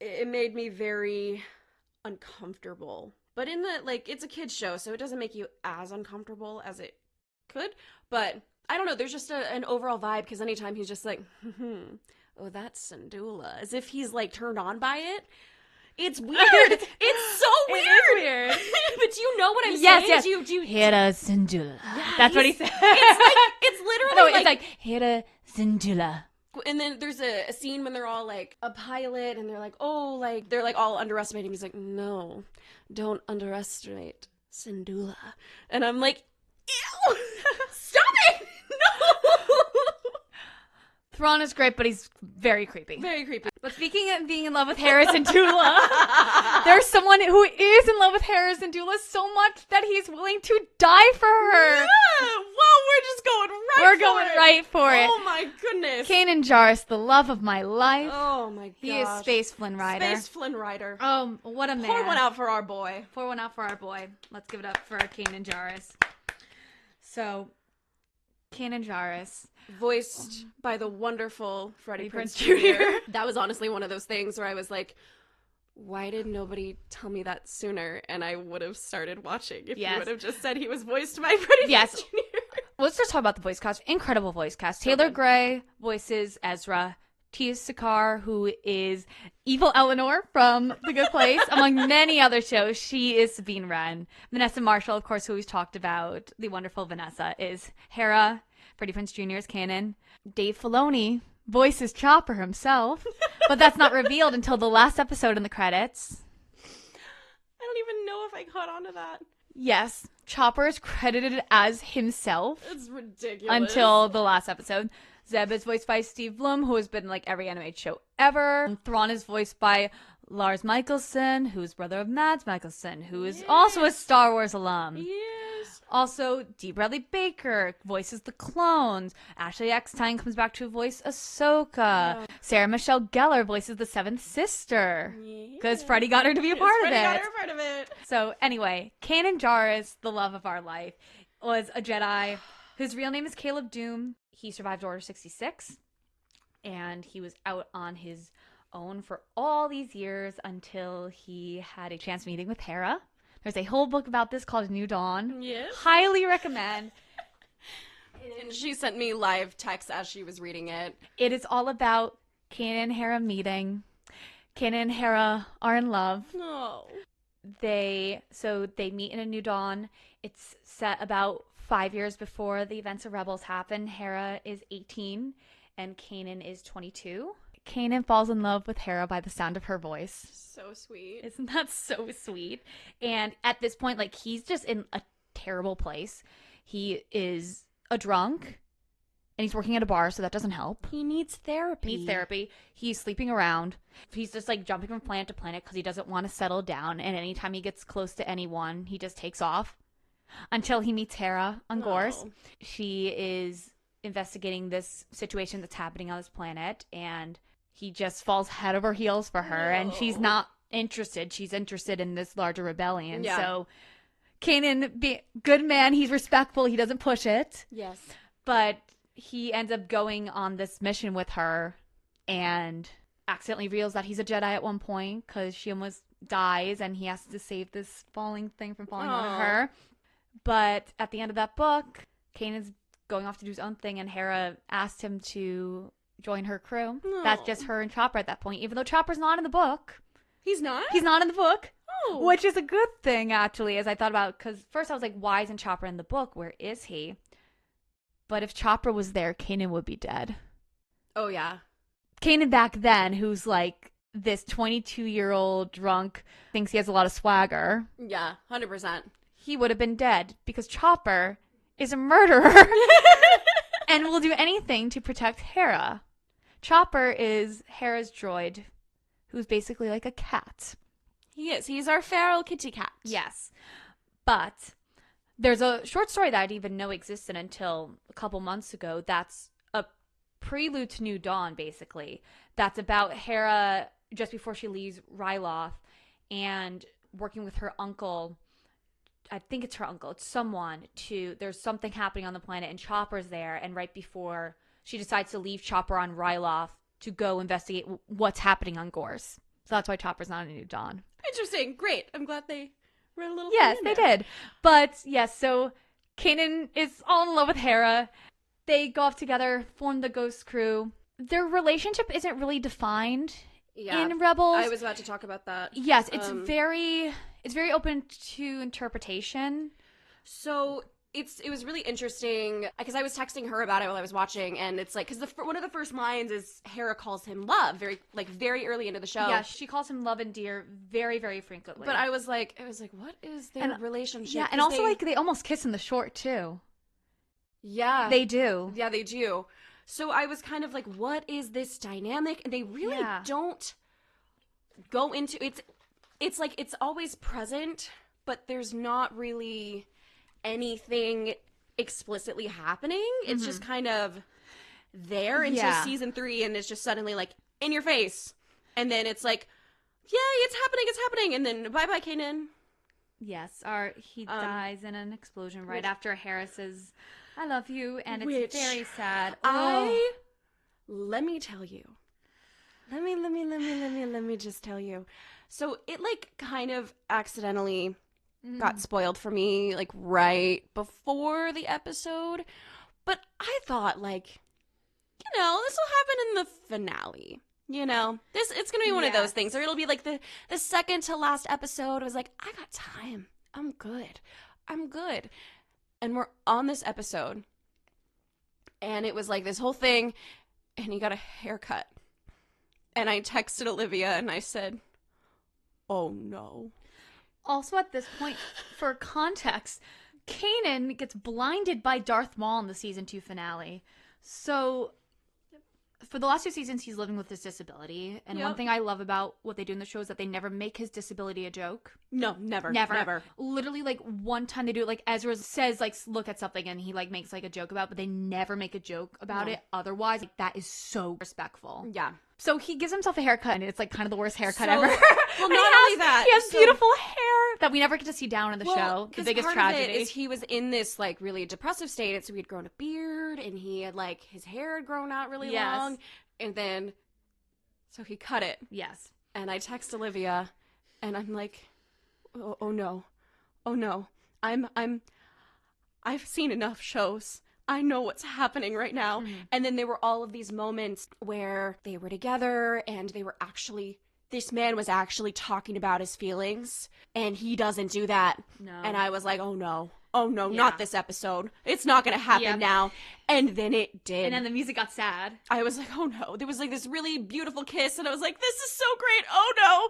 It made me very uncomfortable. But it's a kid's show, so it doesn't make you as uncomfortable as it could. But I don't know, there's just an overall vibe, because anytime he's just like, oh, that's Syndulla, as if he's like turned on by it. It's weird. It's so weird. It is weird. But do you know what I'm saying? Yes. Do you Hera Syndulla. Yeah, that's what he said. It's literally no, it's like Hera Syndulla. And then there's a scene when they're all like a pilot, and they're like, oh, like they're like all underestimating. He's like, no, don't underestimate Syndulla. And I'm like, ew, stop it, no. Thrawn is great, but he's very creepy. Very creepy. But speaking of being in love with Hera Syndulla, there's someone who is in love with Hera Syndulla so much that he's willing to die for her. Yeah. Well, we're just going right for it. Oh my goodness. Kanan Jarrus, the love of my life. Oh my gosh. He is Space Flynn Rider. Space Flynn Rider. What a man. Pour one out for our boy. Let's give it up for Kanan Jarrus. So, Kanan Jarrus. Voiced by the wonderful Freddie Prinze Jr. Jr. That was honestly one of those things where I was like, why did nobody tell me that sooner? And I would have started watching if you would have just said he was voiced by Freddie Prinze Jr. Let's just talk about the voice cast. Incredible voice cast. Taylor Gray voices Ezra. Tia Sakar, who is evil Eleanor from The Good Place, among many other shows. She is Sabine Wren. Vanessa Marshall, of course, who we've talked about, the wonderful Vanessa, is Hera. Freddie Prinze Jr. is Kanan. Dave Filoni voices Chopper himself, but that's not revealed until the last episode in the credits. I don't even know if I caught on to that. Yes, Chopper is credited as himself. It's ridiculous. Until the last episode. Zeb is voiced by Steve Blum, who has been in like every animated show ever. Thrawn is voiced by Lars Mikkelsen, who's brother of Mads Mikkelsen, who is also a Star Wars alum. Yes. Also, D. Bradley Baker voices the clones. Ashley Eckstein comes back to voice Ahsoka. Yeah. Sarah Michelle Gellar voices the Seventh Sister. Because Freddie got her to be a part of it. So anyway, Kanan Jarrus, the love of our life, was a Jedi whose real name is Caleb Doom. He survived Order 66, and he was out on his own for all these years until he had a chance meeting with Hera. There's a whole book about this called New Dawn. Yes. Highly recommend. And she sent me live text as she was reading it. It is all about Kanan and Hera meeting. Kanan and Hera are in love. No. They meet in a New Dawn. It's set about 5 years before the events of Rebels happen. Hera is 18 and Kanan is 22. Kanan falls in love with Hera by the sound of her voice. So sweet. Isn't that so sweet? And at this point, like, he's just in a terrible place. He is a drunk and he's working at a bar, so that doesn't help. He needs therapy. He's sleeping around. He's just like jumping from planet to planet because he doesn't want to settle down. And anytime he gets close to anyone, he just takes off. Until he meets Hera on Gorse. She is investigating this situation that's happening on this planet, and he just falls head over heels for her, and she's not interested. She's interested in this larger rebellion. Yeah. So Kanan, good man, he's respectful. He doesn't push it. Yes. But he ends up going on this mission with her and accidentally reveals that he's a Jedi at one point because she almost dies, and he has to save this falling thing from falling on her. But at the end of that book, Kanan's going off to do his own thing, and Hera asked him to join her crew. Oh. That's just her and Chopper at that point, even though Chopper's not in the book. He's not? He's not in the book. Oh. Which is a good thing, actually, as I thought about, because first I was like, why isn't Chopper in the book? Where is he? But if Chopper was there, Kanan would be dead. Oh, yeah. Kanan back then, who's like this 22-year-old drunk, thinks he has a lot of swagger. Yeah, 100%. He would have been dead because Chopper is a murderer and will do anything to protect Hera. Chopper is Hera's droid, who's basically like a cat. He is. He's our feral kitty cat. Yes. But there's a short story that I didn't even know existed until a couple months ago that's a prelude to New Dawn, basically, that's about Hera just before she leaves Ryloth and working with her uncle. I think it's her uncle. It's someone there's something happening on the planet and Chopper's there. And right before she decides to leave Chopper on Ryloth to go investigate what's happening on Gorse. So that's why Chopper's not in New Dawn. Interesting. Great. I'm glad they wrote a little Yes, thing they in there. did. But yes, so Kanan is all in love with Hera. They go off together, form the Ghost Crew. Their relationship isn't really defined in Rebels. I was about to talk about that. Yes, it's very open to interpretation. So it was really interesting because I was texting her about it while I was watching, and it's like because one of the first lines is Hera calls him love very early into the show. Yeah, she calls him love and dear very, very frequently. But I was like, what is their relationship? Yeah, and also they almost kiss in the short too. Yeah, they do. Yeah, they do. So I was kind of like, what is this dynamic? And they really don't go into it. It's like it's always present, but there's not really anything explicitly happening. It's just kind of there until season 3, and it's just suddenly like in your face. And then it's like, yay, it's happening. And then bye-bye, Kanan. Yes, he dies in an explosion right after Hera says, I love you, and it's very sad. Let me tell you. Let me just tell you. So it like kind of accidentally got spoiled for me like right before the episode. But I thought like, this will happen in the finale. It's going to be one of those things. Or it'll be like the second to last episode. I was like, I got time. I'm good. And we're on this episode. And it was like this whole thing. And he got a haircut. And I texted Olivia and I said, oh no. Also at this point, for context, Kanan gets blinded by Darth Maul in the season 2 finale. So for the last 2 seasons, he's living with his disability. And one thing I love about what they do in the show is that they never make his disability a joke. No, never. Literally, like, one time they do it, like, Ezra says, like, look at something, and he, like, makes, like, a joke about it, but they never make a joke about it. Otherwise, like, that is so respectful. Yeah. So he gives himself a haircut, and it's, like, kind of the worst haircut ever. Well, not only that. He has beautiful hair that we never get to see down in the show. The biggest tragedy. Of it is he was in this, like, really depressive state, and so he had grown a beard, and he had, like, his hair had grown out really long. And then, so he cut it. Yes. And I text Olivia, and I'm like, oh no. I've seen enough shows. I know what's happening right now. And then there were all of these moments where they were together, and this man was actually talking about his feelings, and he doesn't do that. No. And I was like, oh no, not this episode. It's not going to happen now. And then it did. And then the music got sad. I was like, oh no. There was like this really beautiful kiss, and I was like, this is so great. Oh no.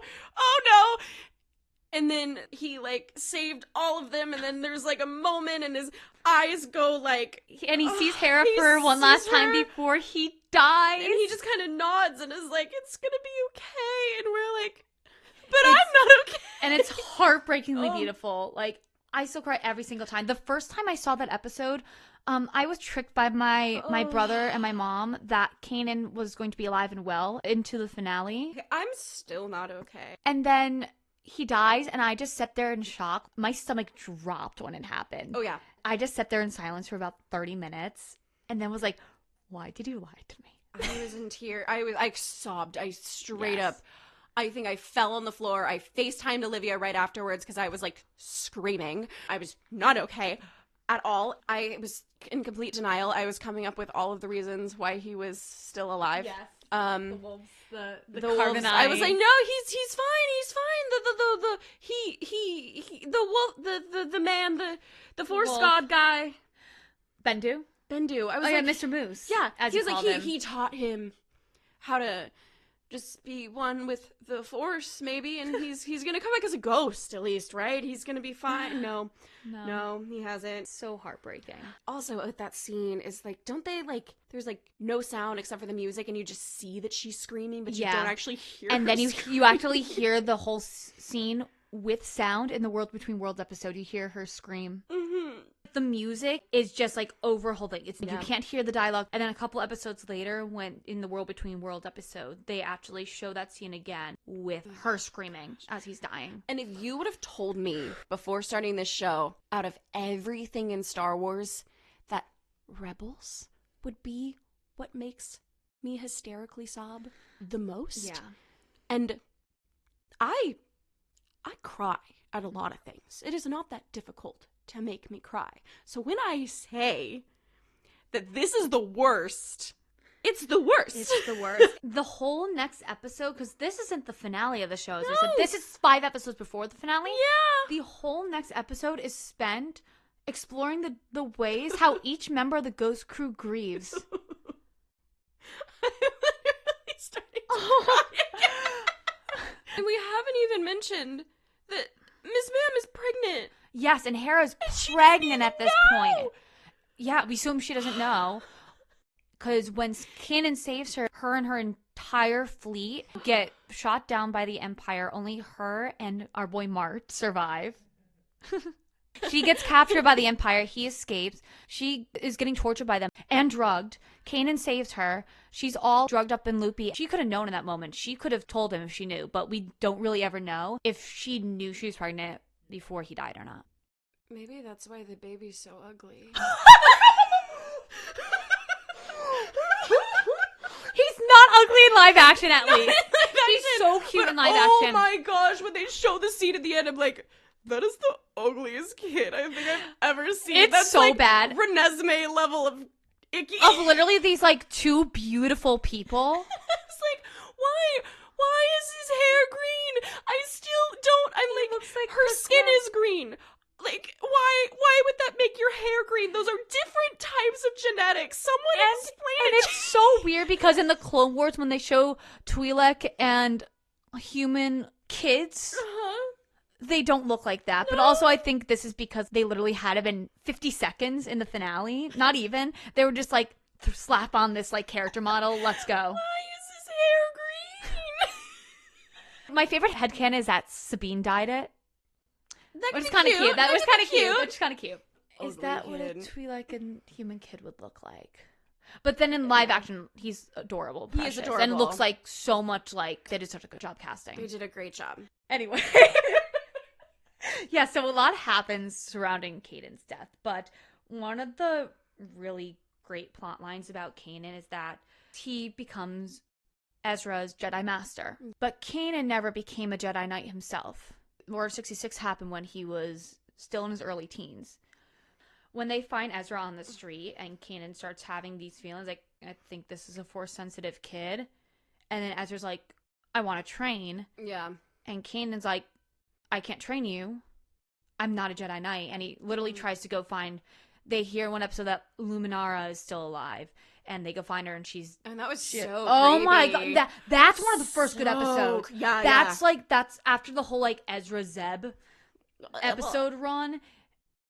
And then he like saved all of them, and then there's like a moment, and his eyes go like, and he sees Hera for one last time before he dies, and he just kind of nods and is like, it's gonna be okay. And we're like, but I'm not okay. And it's heartbreakingly beautiful. Like, I still cry every single time. The first time I saw that episode, I was tricked by my brother and my mom that Kanan was going to be alive and well into the finale. I'm still not okay. And then he dies, and I just sat there in shock. My stomach dropped when it happened. Oh, yeah. I just sat there in silence for about 30 minutes, and then was like, why did you lie to me? I was in tears. I sobbed. I straight up, I think I fell on the floor. I FaceTimed Olivia right afterwards because I was like screaming. I was not okay at all. I was in complete denial. I was coming up with all of the reasons why he was still alive. Yes. The wolves, the carbonite. I was like, no, he's fine. The wolf, the man, the force god guy. Bendu. I was like, Mr. Moose. Yeah, as he was like he taught him how to just be one with the force, maybe, and he's gonna come back as a ghost at least, right? He's gonna be fine. No, he hasn't. So heartbreaking. Also, with that scene is like, don't they like? There's like no sound except for the music, and you just see that she's screaming, but you don't actually hear. And her then scream. you actually hear the whole scene with sound in the World Between Worlds episode. You hear her scream. Mm-hmm. The music is just like overholding. You can't hear the dialogue. And then a couple episodes later, when in the World Between Worlds episode, they actually show that scene again with her screaming as he's dying. And if you would have told me before starting this show, out of everything in Star Wars, that Rebels would be what makes me hysterically sob the most. Yeah. And I cry at a lot of things. It is not that difficult to make me cry. So when I say that this is the worst, it's the worst. It's the worst. The whole next episode, because this isn't the finale of the show, as I said. This is 5 episodes before the finale. Yeah. The whole next episode is spent exploring the ways how each member of the Ghost Crew grieves. I'm literally starting to cry again. And we haven't even mentioned that Miss Ma'am is pregnant. Yes, and Hera's pregnant at this point. Yeah, we assume she doesn't know. Because when Kanan saves her, her and her entire fleet get shot down by the Empire. Only her and our boy Mart survive. She gets captured by the Empire. He escapes. She is getting tortured by them and drugged. Kanan saves her. She's all drugged up and loopy. She could have known in that moment. She could have told him if she knew, but we don't really ever know if she knew she was pregnant before he died or not. Maybe that's why the baby's so ugly. He's not ugly in live action, at least. He's so cute in live action. Oh my gosh, when they show the scene at the end, I'm like, that is the ugliest kid I think I've ever seen. It's That's so like bad. Renesmee level of icky. Of literally these, like, 2 beautiful people. It's like, why is his hair green? I still don't, I'm like her skin is green. Like, why would that make your hair green? Those are different types of genetics. Someone explain it. And it's so weird because in the Clone Wars, when they show Twi'lek and human kids, they don't look like that. No. But also I think this is because they literally had him in 50 seconds in the finale. Not even. They were just like, slap on this like character model. Let's go. Why is his hair green? My favorite headcanon is that Sabine dyed it. Which is kind of cute. That was kind of cute. Which is kind of cute. Ugly is that kid. what a Twi'lek and human kid would look like? But then in live action, he's adorable. Precious, he is adorable. And looks like so much like they did such a good job casting. They did a great job. Anyway. Yeah, so a lot happens surrounding Kanan's death. But one of the really great plot lines about Kanan is that he becomes Ezra's Jedi Master. But Kanan never became a Jedi Knight himself. Order 66 happened when he was still in his early teens. When they find Ezra on the street and Kanan starts having these feelings, like, I think this is a Force-sensitive kid. And then Ezra's like, I want to train. Yeah. And Kanan's like, I can't train you. I'm not a Jedi Knight. And he literally tries to go find... They hear one episode that Luminara is still alive. And they go find her and she's... And that was so Oh creepy. my god. That's one of the first good episodes. Yeah, that's that's after the whole like Ezra Zeb episode run.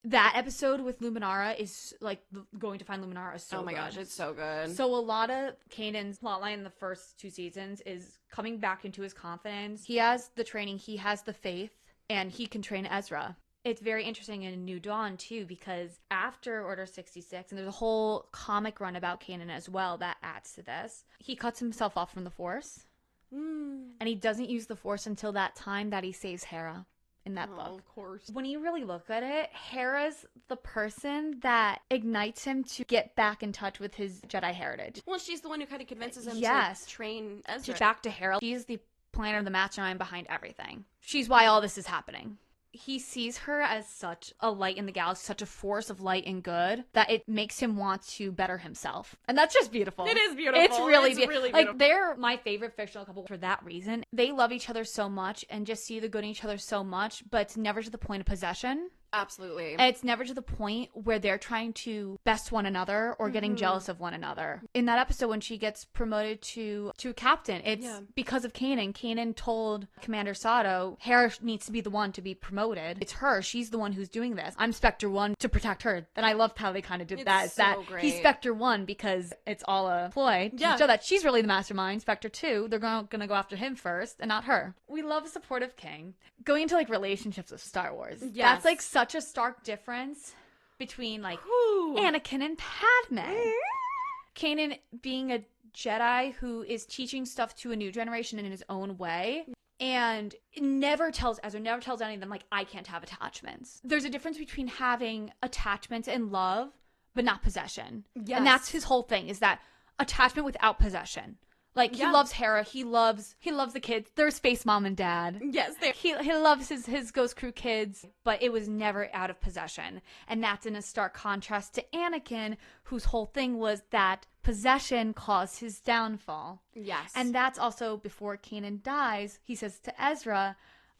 That episode with Luminara is like going to find Luminara is so Oh my gosh, it's so good. So a lot of Kanan's plotline in the first 2 seasons is coming back into his confidence. He has the training, he has the faith, and he can train Ezra. It's very interesting in New Dawn, too, because after Order 66, and there's a whole comic run about Kanan as well that adds to this, he cuts himself off from the Force. And he doesn't use the Force until that time that he saves Hera in that book. Of course. When you really look at it, Hera's the person that ignites him to get back in touch with his Jedi heritage. Well, she's the one who kind of convinces him to train Ezra. Back to Hera. She's the planner, the mastermind behind everything. She's why all this is happening. He sees her as such a light in the galaxy, such a force of light and good, that it makes him want to better himself. And that's just beautiful. It is beautiful. It's really beautiful. Like, they're my favorite fictional couple for that reason. They love each other so much and just see the good in each other so much, but it's never to the point of possession. Absolutely. And it's never to the point where they're trying to best one another or getting jealous of one another. In that episode, when she gets promoted to captain, it's because of Kanan. Kanan told Commander Sato, Hera needs to be the one to be promoted. It's her. She's the one who's doing this. I'm Spectre 1 to protect her. And I loved how they kind of did that. It's that great. He's Spectre 1 because it's all a ploy to show that she's really the mastermind. Spectre 2, they're going to go after him first and not her. We love a supportive king. Going into like relationships with Star Wars. That's like such a stark difference between like Ooh. Anakin and Padme. Kanan being a Jedi who is teaching stuff to a new generation in his own way. And never tells any of them, like, I can't have attachments. There's a difference between having attachments and love, but not possession. Yes. And that's his whole thing, is that attachment without possession. Like, he loves Hera. He loves the kids. They're space mom and dad. Yes, he loves his Ghost Crew kids, but it was never out of possession. And that's in a stark contrast to Anakin, whose whole thing was that possession caused his downfall. Yes. And that's also, before Kanan dies, he says to Ezra,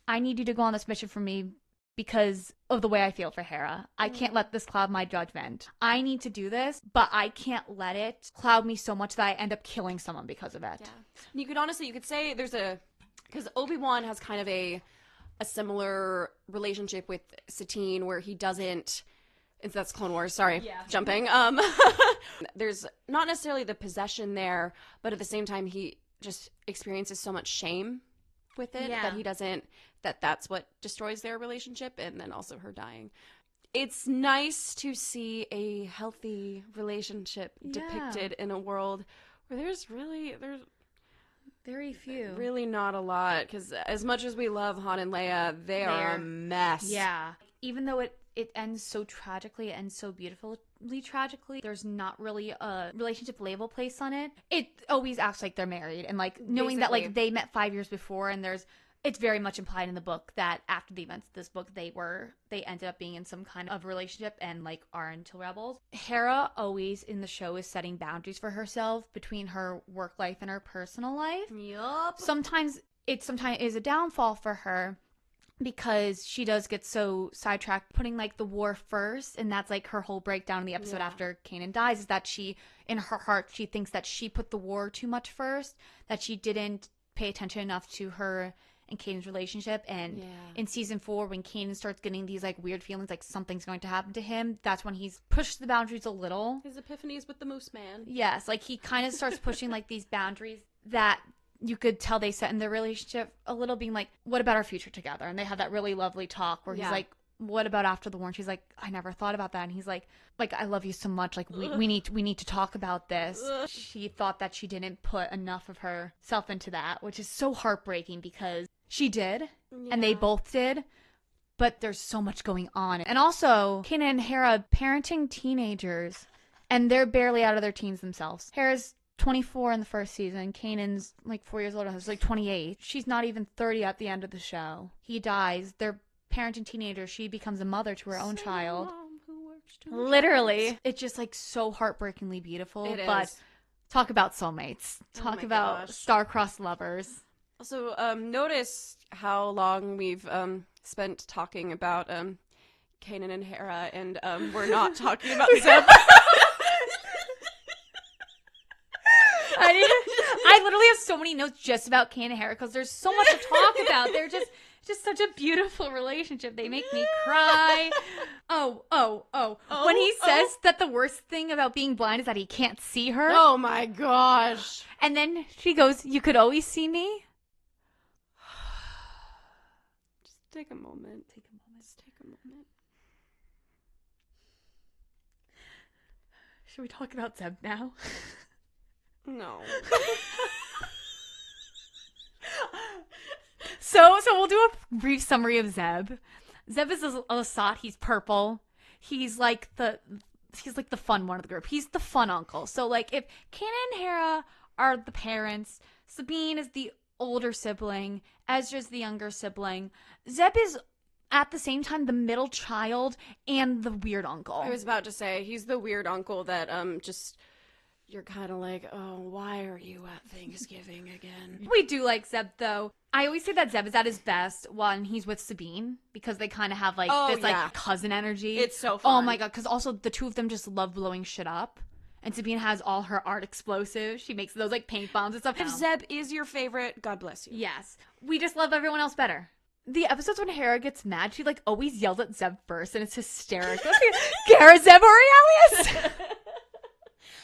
I need you to go on this mission for me because of the way I feel for Hera. I can't let this cloud my judgment. I need to do this, but I can't let it cloud me so much that I end up killing someone because of it. Yeah. You could say because Obi-Wan has kind of a similar relationship with Satine where he doesn't, that's Clone Wars, sorry, jumping. There's not necessarily the possession there, but at the same time, he just experiences so much shame with it that he doesn't, that's what destroys their relationship, and then also her dying. It's nice to see a healthy relationship depicted in a world where there's very few. Really not a lot, because as much as we love Han and Leia, they are a mess. Yeah. Even though it ends so tragically and so beautifully tragically, there's not really a relationship label placed on it. It always acts like they're married, and like knowing that like they met 5 years before, and it's very much implied in the book that after the events of this book, they ended up being in some kind of relationship and like are until rebels. Hera always in the show is setting boundaries for herself between her work life and her personal life. Yup. Sometimes it is a downfall for her because she does get so sidetracked putting like the war first, and that's like her whole breakdown in the episode after Kanan dies, is that she, in her heart, she thinks that she put the war too much first, that she didn't pay attention enough to her and Kanan's relationship. And in season 4, when Kanan starts getting these like weird feelings like something's going to happen to him, that's when he's pushed the boundaries a little. His epiphanies with the Moose Man. Yes, like he kind of starts pushing like these boundaries that you could tell they set in their relationship a little, being like, what about our future together? And they have that really lovely talk where he's like, what about after the war? And she's like, I never thought about that. And he's like, I love you so much. Like, we need to talk about this. She thought that she didn't put enough of herself into that, which is so heartbreaking because she did, and they both did. But there's so much going on. And also, Kanan and Hera parenting teenagers, and they're barely out of their teens themselves. Hera's 24 in the first season. Kanan's like 4 years older. He's like 28. She's not even 30 at the end of the show. He dies. They're parenting teenagers. She becomes a mother to her own child. Literally. It's just like so heartbreakingly beautiful. It but is. Talk about soulmates. Talk about star-crossed lovers. Also, notice how long we've spent talking about Kanan and Hera, and we're not talking about Zeb. I literally have so many notes just about Kanan and Hera because there's so much to talk about. They're just such a beautiful relationship. They make me cry. When he says that the worst thing about being blind is that he can't see her. Oh my gosh. And then she goes, you could always see me. Just take a moment. Just take a moment. Should we talk about Zeb now? No. So we'll do a brief summary of Zeb. Zeb is a Loth-rat. He's purple. He's like the fun one of the group. He's the fun uncle. So like if Kanan and Hera are the parents, Sabine is the older sibling, Ezra's the younger sibling, Zeb is at the same time the middle child and the weird uncle. I was about to say, he's the weird uncle that just... You're kind of like, oh, why are you at Thanksgiving again? We do like Zeb, though. I always say that Zeb is at his best when he's with Sabine, because they kind of have, like, like, cousin energy. It's so fun. Oh, my God, because also the two of them just love blowing shit up. And Sabine has all her art explosives. She makes those, like, paint bombs and stuff. If Zeb is your favorite, God bless you. Yes. We just love everyone else better. The episodes when Hera gets mad, she, like, always yells at Zeb first, and it's hysterical. Gareth Zeb Borealis!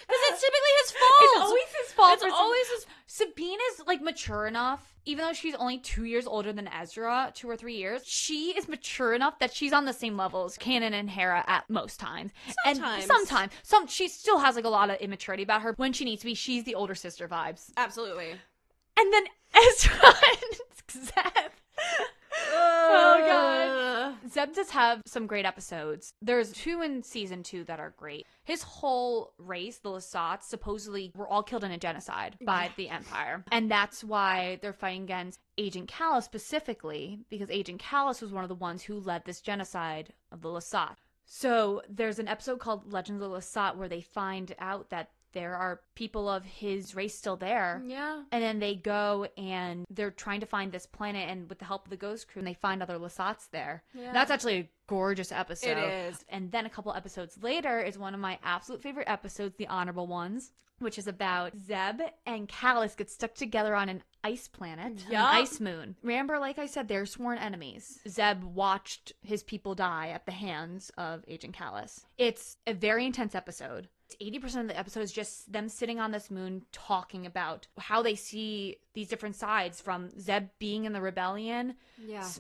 Because it's typically his fault. It's always his fault. It's always his... Sabine is, like, mature enough even though she's only 2 years older than Ezra, 2 or 3 years, she is mature enough that she's on the same level as Kanan and Hera at most times. Sometimes. She still has like a lot of immaturity about her. When she needs to be, she's the older sister vibes. Absolutely. And then Ezra and Zeb. Oh god. Zeb does have some great episodes. There's 2 in season 2 that are great. His whole race, the Loth-rats, supposedly were all killed in a genocide by the Empire. And that's why they're fighting against Agent Kallus specifically, because Agent Kallus was one of the ones who led this genocide of the Loth-rat. So there's an episode called Legends of the Loth-rat where they find out that there are people of his race still there. Yeah. And then they go and they're trying to find this planet, and with the help of the Ghost Crew, and they find other Loth-rats there. Yeah. That's actually a gorgeous episode. It is. And then a couple episodes later is one of my absolute favorite episodes, The Honorable Ones, which is about Zeb and Kallus get stuck together on an ice planet, an ice moon. Remember, like I said, they're sworn enemies. Zeb watched his people die at the hands of Agent Kallus. It's a very intense episode. 80% of the episode is just them sitting on this moon talking about how they see these different sides, from Zeb being in the rebellion,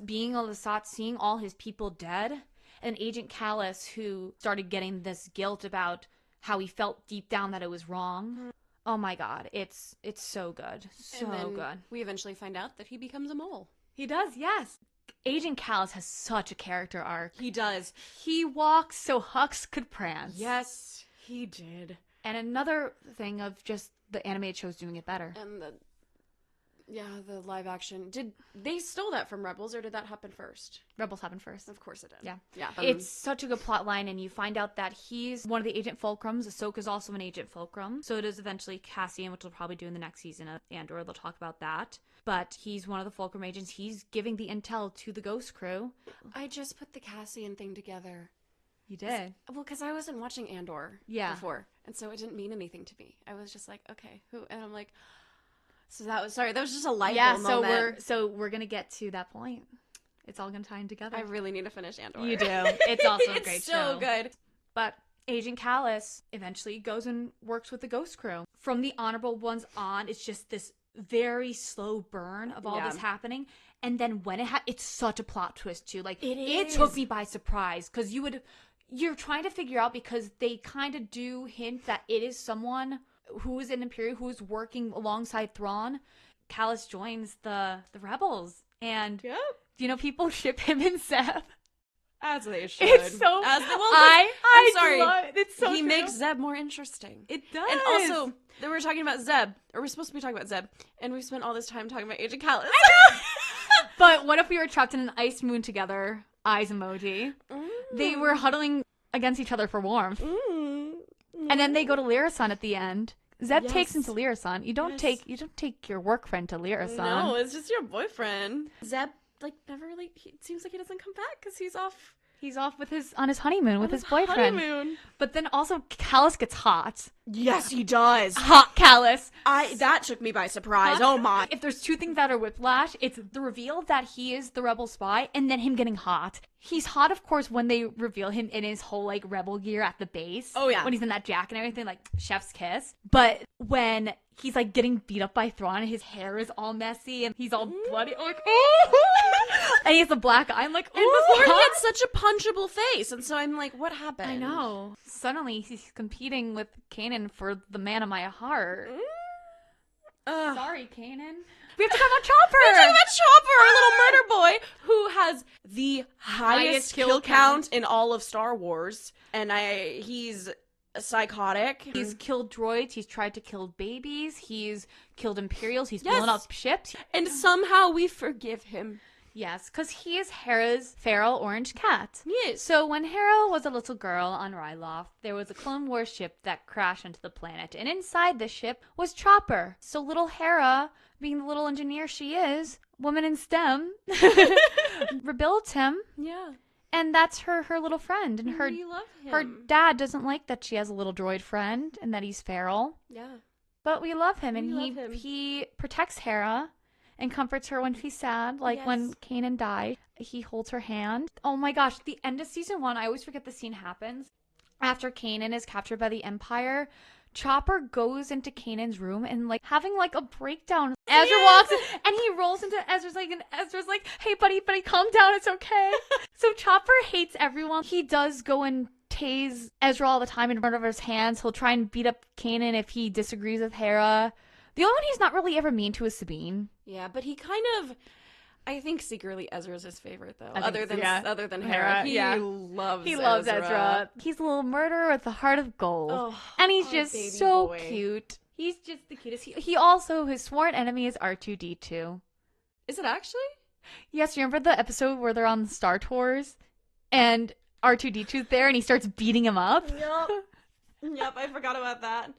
being a Loth-rat, seeing all his people dead, and Agent Kallus, who started getting this guilt about how he felt deep down that it was wrong. Oh my god, it's so good. So good. We eventually find out that he becomes a mole. He does, yes. Agent Kallus has such a character arc. He does. He walks so Hux could prance. Yes, he did. And another thing of just the animated shows doing it better. And the live action. Did they stole that from Rebels, or did that happen first? Rebels happened first. Of course it did. Yeah. It's such a good plot line, and you find out that he's one of the Agent Fulcrums. Ahsoka's also an Agent Fulcrum. So it is eventually Cassian, which we'll probably do in the next season of Andor. They'll talk about that. But he's one of the Fulcrum agents. He's giving the intel to the Ghost Crew. I just put the Cassian thing together. You did? Well, because I wasn't watching Andor before, and so it didn't mean anything to me. I was just like, okay, who? And I'm like, so that was just a light bulb moment. So we're gonna get to that point. It's all gonna tie in together. I really need to finish Andor. You do. It's also a great show. It's so good. But Agent Kallus eventually goes and works with the Ghost Crew. From the Honorable Ones on, it's just this very slow burn of all this happening. And then when it's such a plot twist too. Like it took me by surprise, because you're trying to figure out, because they kind of do hint that it is someone who is an Imperial, who is working alongside Thrawn. Kallus joins the rebels, and people ship him and Zeb. As they should. It's so. I'm sorry. It's so. He makes Zeb more interesting. It does. And also, then we're talking about Zeb, or we're supposed to be talking about Zeb, and we spent all this time talking about Agent Kallus. But what if we were trapped in an ice moon together? Eyes emoji. They were huddling against each other for warmth. And then they go to Lyrasan at the end. Zeb takes him to Lyrasan. You don't take your work friend to Lyrasan. No, it's just your boyfriend. Zeb never really. It seems like he doesn't come back because he's off. He's off on his honeymoon with his boyfriend. But then also Kallus gets hot. Yes, he does. Hot Kallus. That took me by surprise. Oh my. If there's 2 things that are whiplash, it's the reveal that he is the rebel spy, and then him getting hot. He's hot, of course, when they reveal him in his whole rebel gear at the base. Oh yeah. When he's in that jacket and everything, chef's kiss. But when he's getting beat up by Thrawn, and his hair is all messy and he's all bloody, and he has a black eye. I'm like, and before he had such a punchable face, and so I'm like, what happened? I know. Suddenly he's competing with Kanan for the man of my heart. Sorry, Kanan. We have to talk about Chopper! We have to talk about Chopper, our little murder boy, who has the highest kill count in all of Star Wars. And he's psychotic. He's killed droids, he's tried to kill babies, he's killed Imperials, he's blown up ships. And somehow we forgive him. Yes, because he is Hera's feral orange cat. Yes. So when Hera was a little girl on Ryloth, there was a Clone Wars ship that crashed into the planet. And inside the ship was Chopper. So little Hera, being the little engineer she is, woman in STEM, rebuilt him. Yeah. And that's her little friend. And we love him. Her dad doesn't like that she has a little droid friend and that he's feral. Yeah. But we love him. And he protects Hera and comforts her when she's sad, when Kanan died. He holds her hand. Oh my gosh, the end of season 1, I always forget the scene happens. After Kanan is captured by the Empire, Chopper goes into Kanan's room and like having like a breakdown. Ezra walks in and he rolls into Ezra's like, and Ezra's like, hey buddy, calm down, it's okay. So Chopper hates everyone. He does go and tase Ezra all the time in front of his hands. He'll try and beat up Kanan if he disagrees with Hera. The only one he's not really ever mean to is Sabine. Yeah, but he kind of, I think secretly Ezra's his favorite though. Other than Hera. He loves Ezra. He's a little murderer with a heart of gold. And he's just so cute. He's just the cutest. He also, his sworn enemy is R2-D2. Is it actually? Yes, you remember the episode where they're on the Star Tours and R2-D2's there and he starts beating him up? Yep, I forgot about that.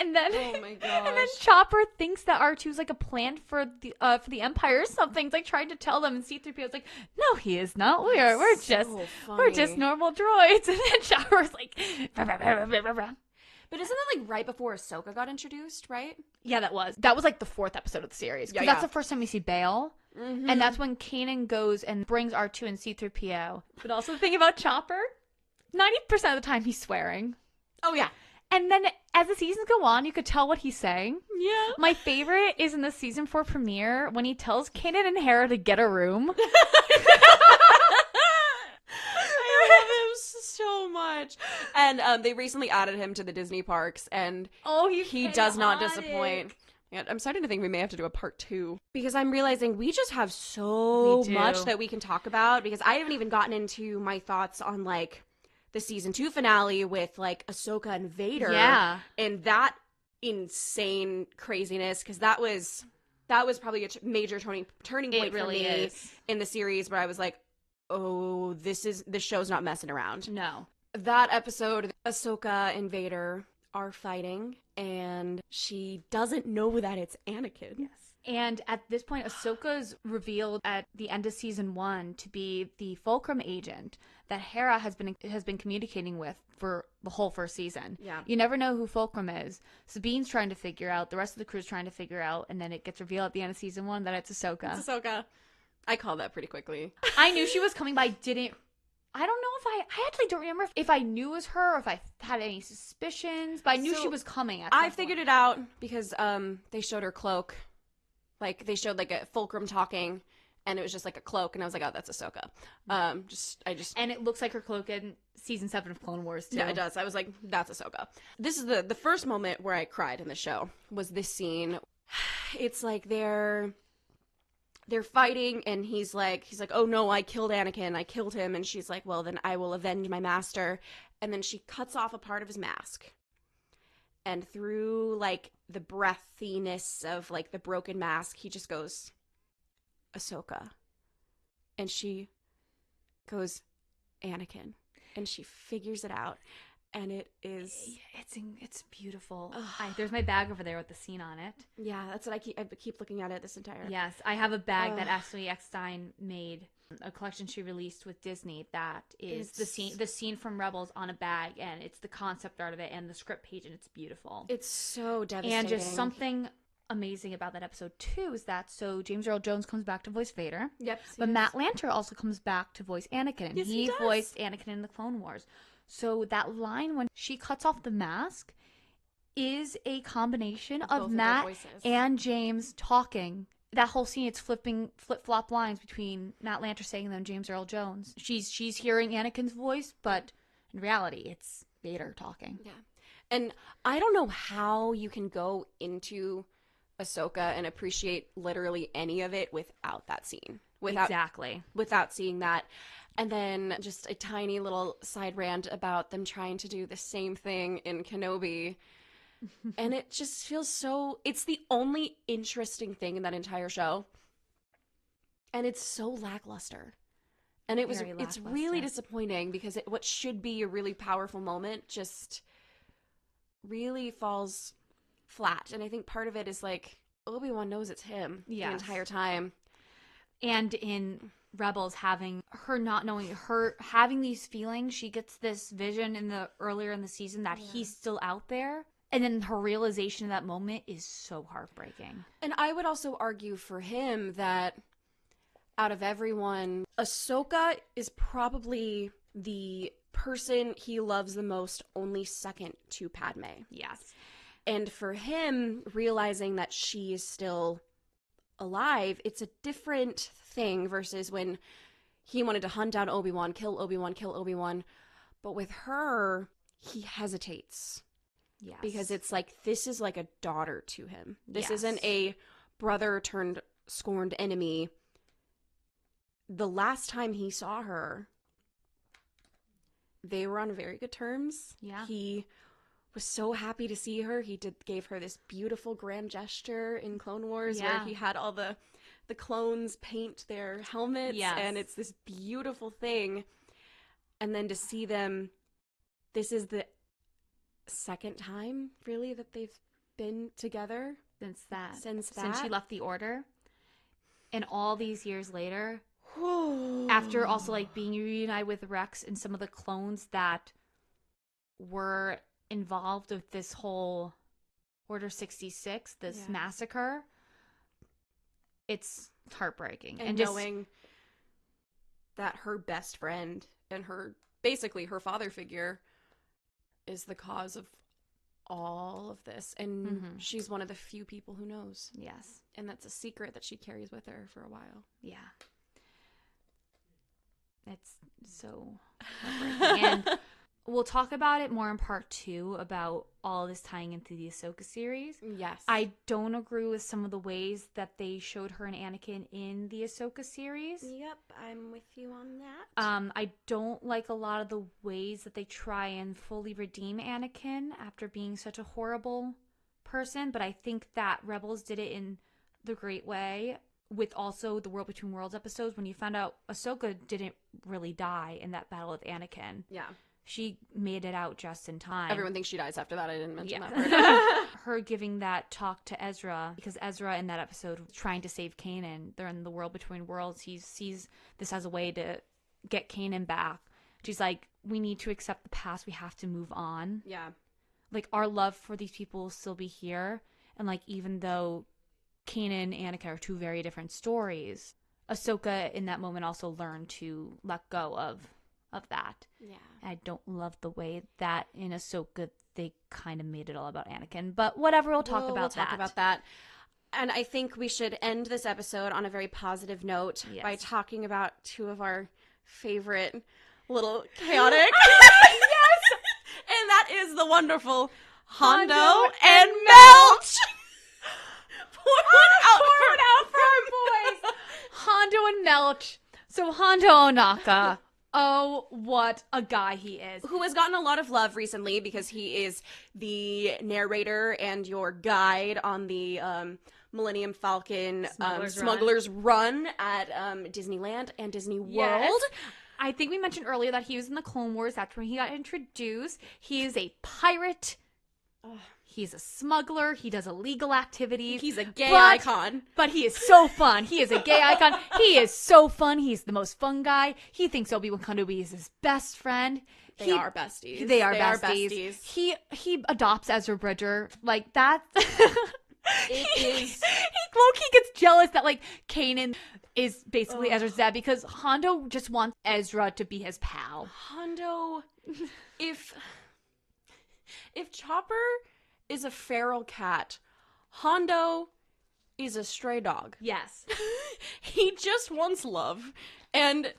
And then, oh my gosh. And then Chopper thinks that R2's like a plant for the Empire or something. He's like trying to tell them, and C-3PO's like, "No, he is not. We're just normal droids." And then Chopper's like, "Bah, bah, bah, bah, bah, bah." But isn't that like right before Ahsoka got introduced, right? Yeah, that was like the 4th episode of the series. Because that's the first time we see Bail. Mm-hmm. And that's when Kanan goes and brings R2 and C-3PO. But also the thing about Chopper, 90% of the time he's swearing. Oh, yeah. And then as the seasons go on, you could tell what he's saying. Yeah. My favorite is in the season 4 premiere when he tells Kanan and Hera to get a room. I love him so much. And they recently added him to the Disney parks, and he does not disappoint. I'm starting to think we may have to do a part 2 because I'm realizing we just have so much that we can talk about, because I haven't even gotten into my thoughts on like the season 2 finale with like Ahsoka and Vader, and that insane craziness, because that was probably a major turning point for me in the series, where I was like, oh, this show's not messing around. No, that episode, Ahsoka and Vader are fighting, and she doesn't know that it's Anakin. Yes. And at this point, Ahsoka's revealed at the end of season 1 to be the Fulcrum agent that Hera has been communicating with for the whole first season. Yeah. You never know who Fulcrum is. Sabine's trying to figure out, the rest of the crew's trying to figure out, and then it gets revealed at the end of season 1 that it's Ahsoka. It's Ahsoka. I called that pretty quickly. I knew she was coming, but I don't know if I actually don't remember if I knew it was her or if I had any suspicions, but I knew she was coming. I figured it out because they showed her cloak. Like, they showed, like, a Fulcrum talking, and it was just, like, a cloak, and I was like, oh, that's Ahsoka. And it looks like her cloak in season 7 of Clone Wars, too. Yeah, it does. I was like, that's Ahsoka. This is the first moment where I cried in the show, was this scene. It's like they're fighting, and he's like, oh, no, I killed Anakin. I killed him. And she's like, well, then I will avenge my master. And then she cuts off a part of his mask. And through, like, the breathiness of, like, the broken mask, he just goes, Ahsoka. And she goes, Anakin. And she figures it out. And it is... It's beautiful. There's my bag over there with the scene on it. Yeah, that's what I keep looking at it this entire... Yes, I have a bag that Ashley Eckstein made, a collection she released with Disney, that is the scene from Rebels on a bag, and it's the concept art of it and the script page, and it's beautiful. It's so devastating. And just something amazing about that episode too is that James Earl Jones comes back to voice Vader. Yep. But Matt Lanter also comes back to voice Anakin, and he voiced Anakin in the Clone Wars. So that line when she cuts off the mask is a combination of Matt and James talking. That whole scene, it's flip-flop lines between Matt Lanter saying them and James Earl Jones. She's hearing Anakin's voice, but in reality, it's Vader talking. Yeah. And I don't know how you can go into Ahsoka and appreciate literally any of it without that scene. Without seeing that. And then just a tiny little side rant about them trying to do the same thing in Kenobi. And it just feels so... It's the only interesting thing in that entire show. And it's so lackluster. And it's really disappointing because what should be a really powerful moment just really falls flat. And I think part of it is like, Obi-Wan knows it's him the entire time. And in Rebels, having these feelings, she gets this vision earlier in the season that he's still out there. And then her realization in that moment is so heartbreaking. And I would also argue for him that out of everyone, Ahsoka is probably the person he loves the most, only second to Padme. Yes. And for him, realizing that she is still alive, it's a different thing versus when he wanted to hunt down Obi-Wan, kill Obi-Wan, kill Obi-Wan. But with her, he hesitates. Yes. Because it's like, this is like a daughter to him. This Yes. isn't a brother turned scorned enemy. The last time he saw her, they were on very good terms. Yeah. He was so happy to see her. He gave her this beautiful grand gesture in Clone Wars where he had all the clones paint their helmets. Yes. And it's this beautiful thing. And then to see them, this is the second time, really, that they've been together. Since she left the Order. And all these years later, after also like being reunited with Rex and some of the clones that were involved with this whole Order 66, this massacre, it's heartbreaking. And knowing that her best friend and basically her father figure is the cause of all of this. And she's one of the few people who knows. Yes. And that's a secret that she carries with her for a while. Yeah. It's so heartbreaking. And we'll talk about it more in part 2 about all this tying into the Ahsoka series. Yes. I don't agree with some of the ways that they showed her and Anakin in the Ahsoka series. Yep, I'm with you on that. I don't like a lot of the ways that they try and fully redeem Anakin after being such a horrible person, but I think that Rebels did it in the great way with also the World Between Worlds episodes when you found out Ahsoka didn't really die in that battle with Anakin. Yeah. She made it out just in time. Everyone thinks she dies after that. I didn't mention that part. Her giving that talk to Ezra, because Ezra in that episode was trying to save Kanan. They're in the World Between Worlds. He sees this as a way to get Kanan back. She's like, we need to accept the past. We have to move on. Yeah. Like, our love for these people will still be here. And, like, even though Kanan and Anakin are two very different stories, Ahsoka in that moment also learned to let go of that. Yeah. I don't love the way that in Ahsoka they kind of made it all about Anakin, but whatever, we'll talk about that. And I think we should end this episode on a very positive note by talking about two of our favorite little chaotic. Yes! And that is the wonderful Hondo and Melch. Pour it out for our boys. Hondo and Melch. So Hondo Ohnaka. Oh, what a guy he is. Who has gotten a lot of love recently because he is the narrator and your guide on the Millennium Falcon Smuggler's Run at Disneyland and Disney World. Yes. I think we mentioned earlier that he was in the Clone Wars. That's when he got introduced. He is a pirate. He's a smuggler. He does illegal activities. He's a gay icon. But he is so fun. He is a gay icon. He is so fun. He's the most fun guy. He thinks Obi-Wan Kenobi is his best friend. They are besties. They are besties. He adopts Ezra Bridger. Like, that... He low-key gets jealous that, like, Kanan is basically Ezra's dad because Hondo just wants Ezra to be his pal. Hondo, if Chopper is a feral cat, Hondo is a stray dog. Yes. He just wants love. And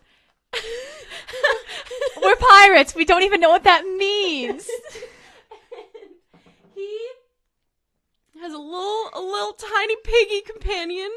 we're pirates. We don't even know what that means. He has a little tiny piggy companion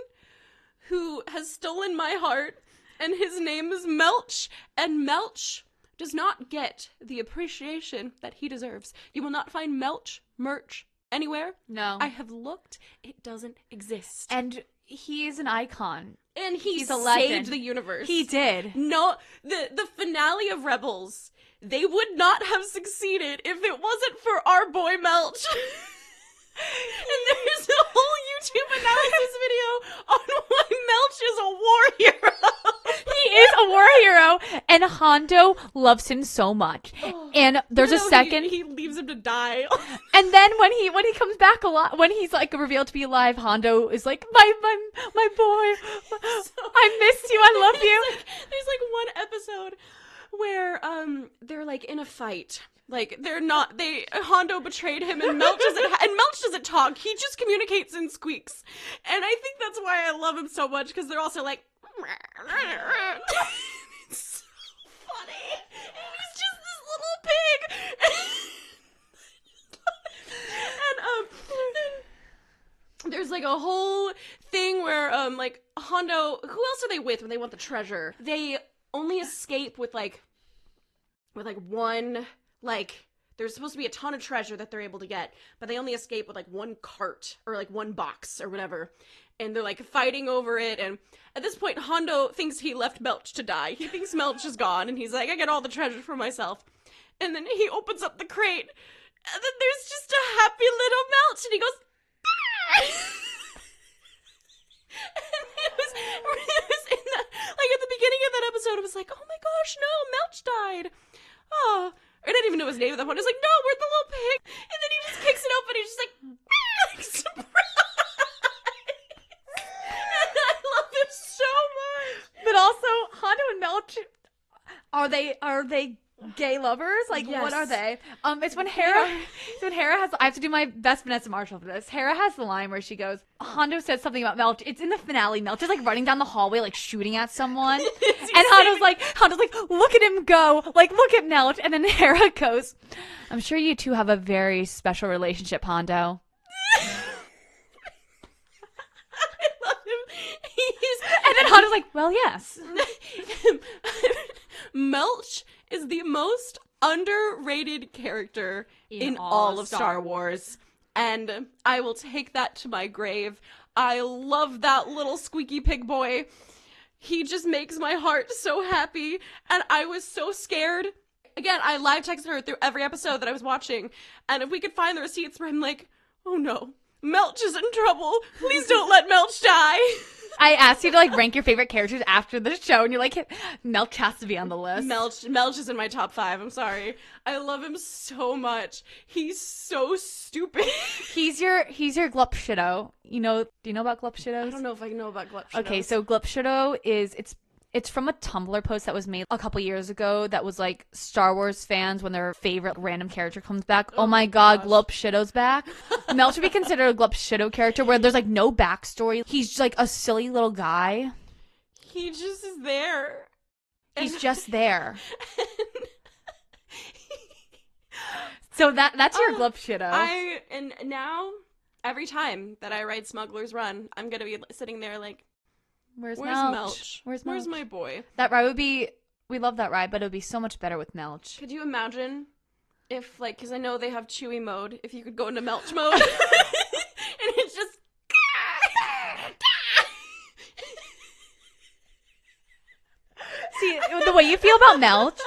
who has stolen my heart, and his name is Melch, and Melch does not get the appreciation that he deserves. You will not find Melch merch anywhere. No. I have looked. It doesn't exist. And he is an icon. And he's a saved legend. The universe. He did. No, the finale of Rebels, they would not have succeeded if it wasn't for our boy Melch. And there's a whole YouTube analysis video on why Melch is a war hero. He is a war hero, and Hondo loves him so much. And there's a second he leaves him to die. And then when he comes back alive, when he's like revealed to be alive, Hondo is like, my boy, I missed you, I love you. There's like one episode where they're like in a fight Like, Hondo betrayed him, and Melch doesn't talk. He just communicates in squeaks. And I think that's why I love him so much, because they're also like, it's so funny. And he's just this little pig. And there's like a whole thing where like Hondo, who else are they with when they want the treasure? They only escape with one, like, there's supposed to be a ton of treasure that they're able to get, but they only escape with like one cart or like one box or whatever. And they're like fighting over it, and at this point Hondo thinks he left Melch to die. He thinks Melch is gone, and he's like, I get all the treasure for myself. And then he opens up the crate, and then there's just a happy little Melch, and he goes, and it was in the, like, at the beginning of that episode, it was like, oh my gosh, no, Melch died. Oh, I didn't even know his name at that point. I was like, no, where'd the little pig? And then he just kicks it open, and he's just like, surprise! And I love it so much. But also, Hondo and Melch, are they gay lovers? Like, yes. What are they? It's when Hera has, I have to do my best Vanessa Marshall for this. Hera has the line where she goes, Hondo says something about Melch. It's in the finale. Melch is like running down the hallway, like shooting at someone. And Hondo's like, look at him go. Like, look at Melch. And then Hera goes, I'm sure you two have a very special relationship, Hondo. I love him. And then Hondo's like, well, yes. Melch is the most underrated character in all of Star Wars. And I will take that to my grave. I love that little squeaky pig boy. He just makes my heart so happy. And I was so scared. Again, I live texted her through every episode that I was watching. And if we could find the receipts where I'm like, oh no, Melch is in trouble. Please don't let Melch die. I asked you to like rank your favorite characters after the show, and you're like, Melch has to be on the list. Melch is in my top 5. I'm sorry. I love him so much. He's so stupid. He's your Glup Shitto. Do you know about Glup Shittos? I don't know if I know about Glup Shittos. Okay, so Glup Shitto it's from a Tumblr post that was made a couple years ago that was like Star Wars fans when their favorite random character comes back. Oh my god, Glup Shitto's back. Mel should be considered a Glup Shitto character where there's like no backstory. He's just like a silly little guy. He just is there. He's just there. So that's your Glup Shitto. And now every time that I write Smuggler's Run, I'm gonna be sitting there like, Where's Melch? Where's my boy? That ride would be... We love that ride, but it would be so much better with Melch. Could you imagine if, like... Because I know they have Chewie mode. If you could go into Melch mode. And it's just... See, the way you feel about Melch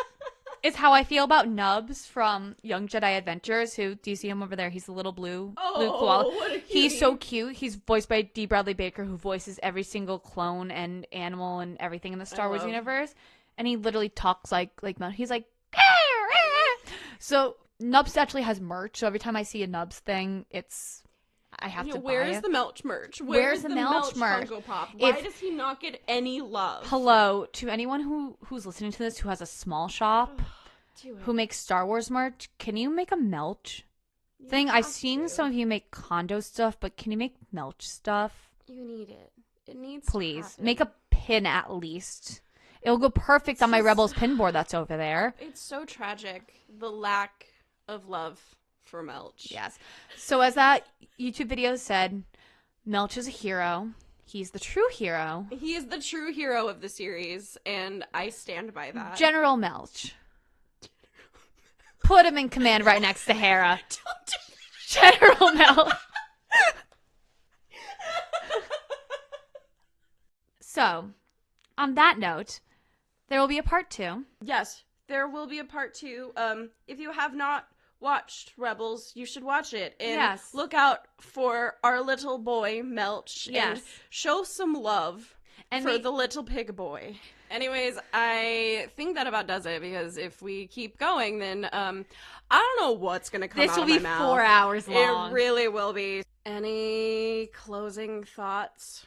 is how I feel about Nubs from Young Jedi Adventures. Do you see him over there? He's the little blue koala. What a cutie. He's so cute. He's voiced by D. Bradley Baker, who voices every single clone and animal and everything in the Star Wars universe. And he literally talks like Melch. He's like, so Nubs actually has merch. So every time I see a Nubs thing, I have to buy it. Where's the Melch merch? Where's the Melch merch? Funko Pop? Why does he not get any love? Hello to anyone who's listening to this who has a small shop who makes Star Wars merch. Can you make a Melch thing? I've seen some of you make Hondo stuff, but can you make Melch stuff? You need it. It needs Please to happen. make a pin at least. It'll go perfect on my Rebels pin board that's over there. It's so tragic, the lack of love for Melch. Yes. So as that YouTube video said, Melch is a hero. He's the true hero. He is the true hero of the series, and I stand by that. General Melch. Put him in command right next to Hera. Don't do General Melch. So, on that note, there will be a part 2. Yes, there will be a part 2. If you have not watched Rebels, you should watch it. And look out for our little boy, Melch. Yes. And show some love for the little pig boy. Anyways, I think that about does it, because if we keep going, then I don't know what's going to come out of my mouth. This will be 4 hours long. It really will be. Any closing thoughts?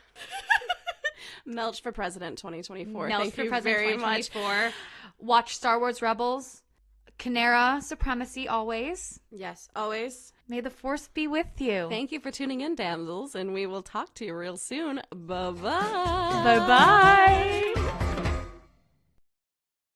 Melch for President 2024. Melch Thank for you President very 2024. Watch Star Wars Rebels. Canera supremacy always. Yes, always. May the force be with you. Thank you for tuning in, damsels, and we will talk to you real soon. Bye-bye. Bye-bye.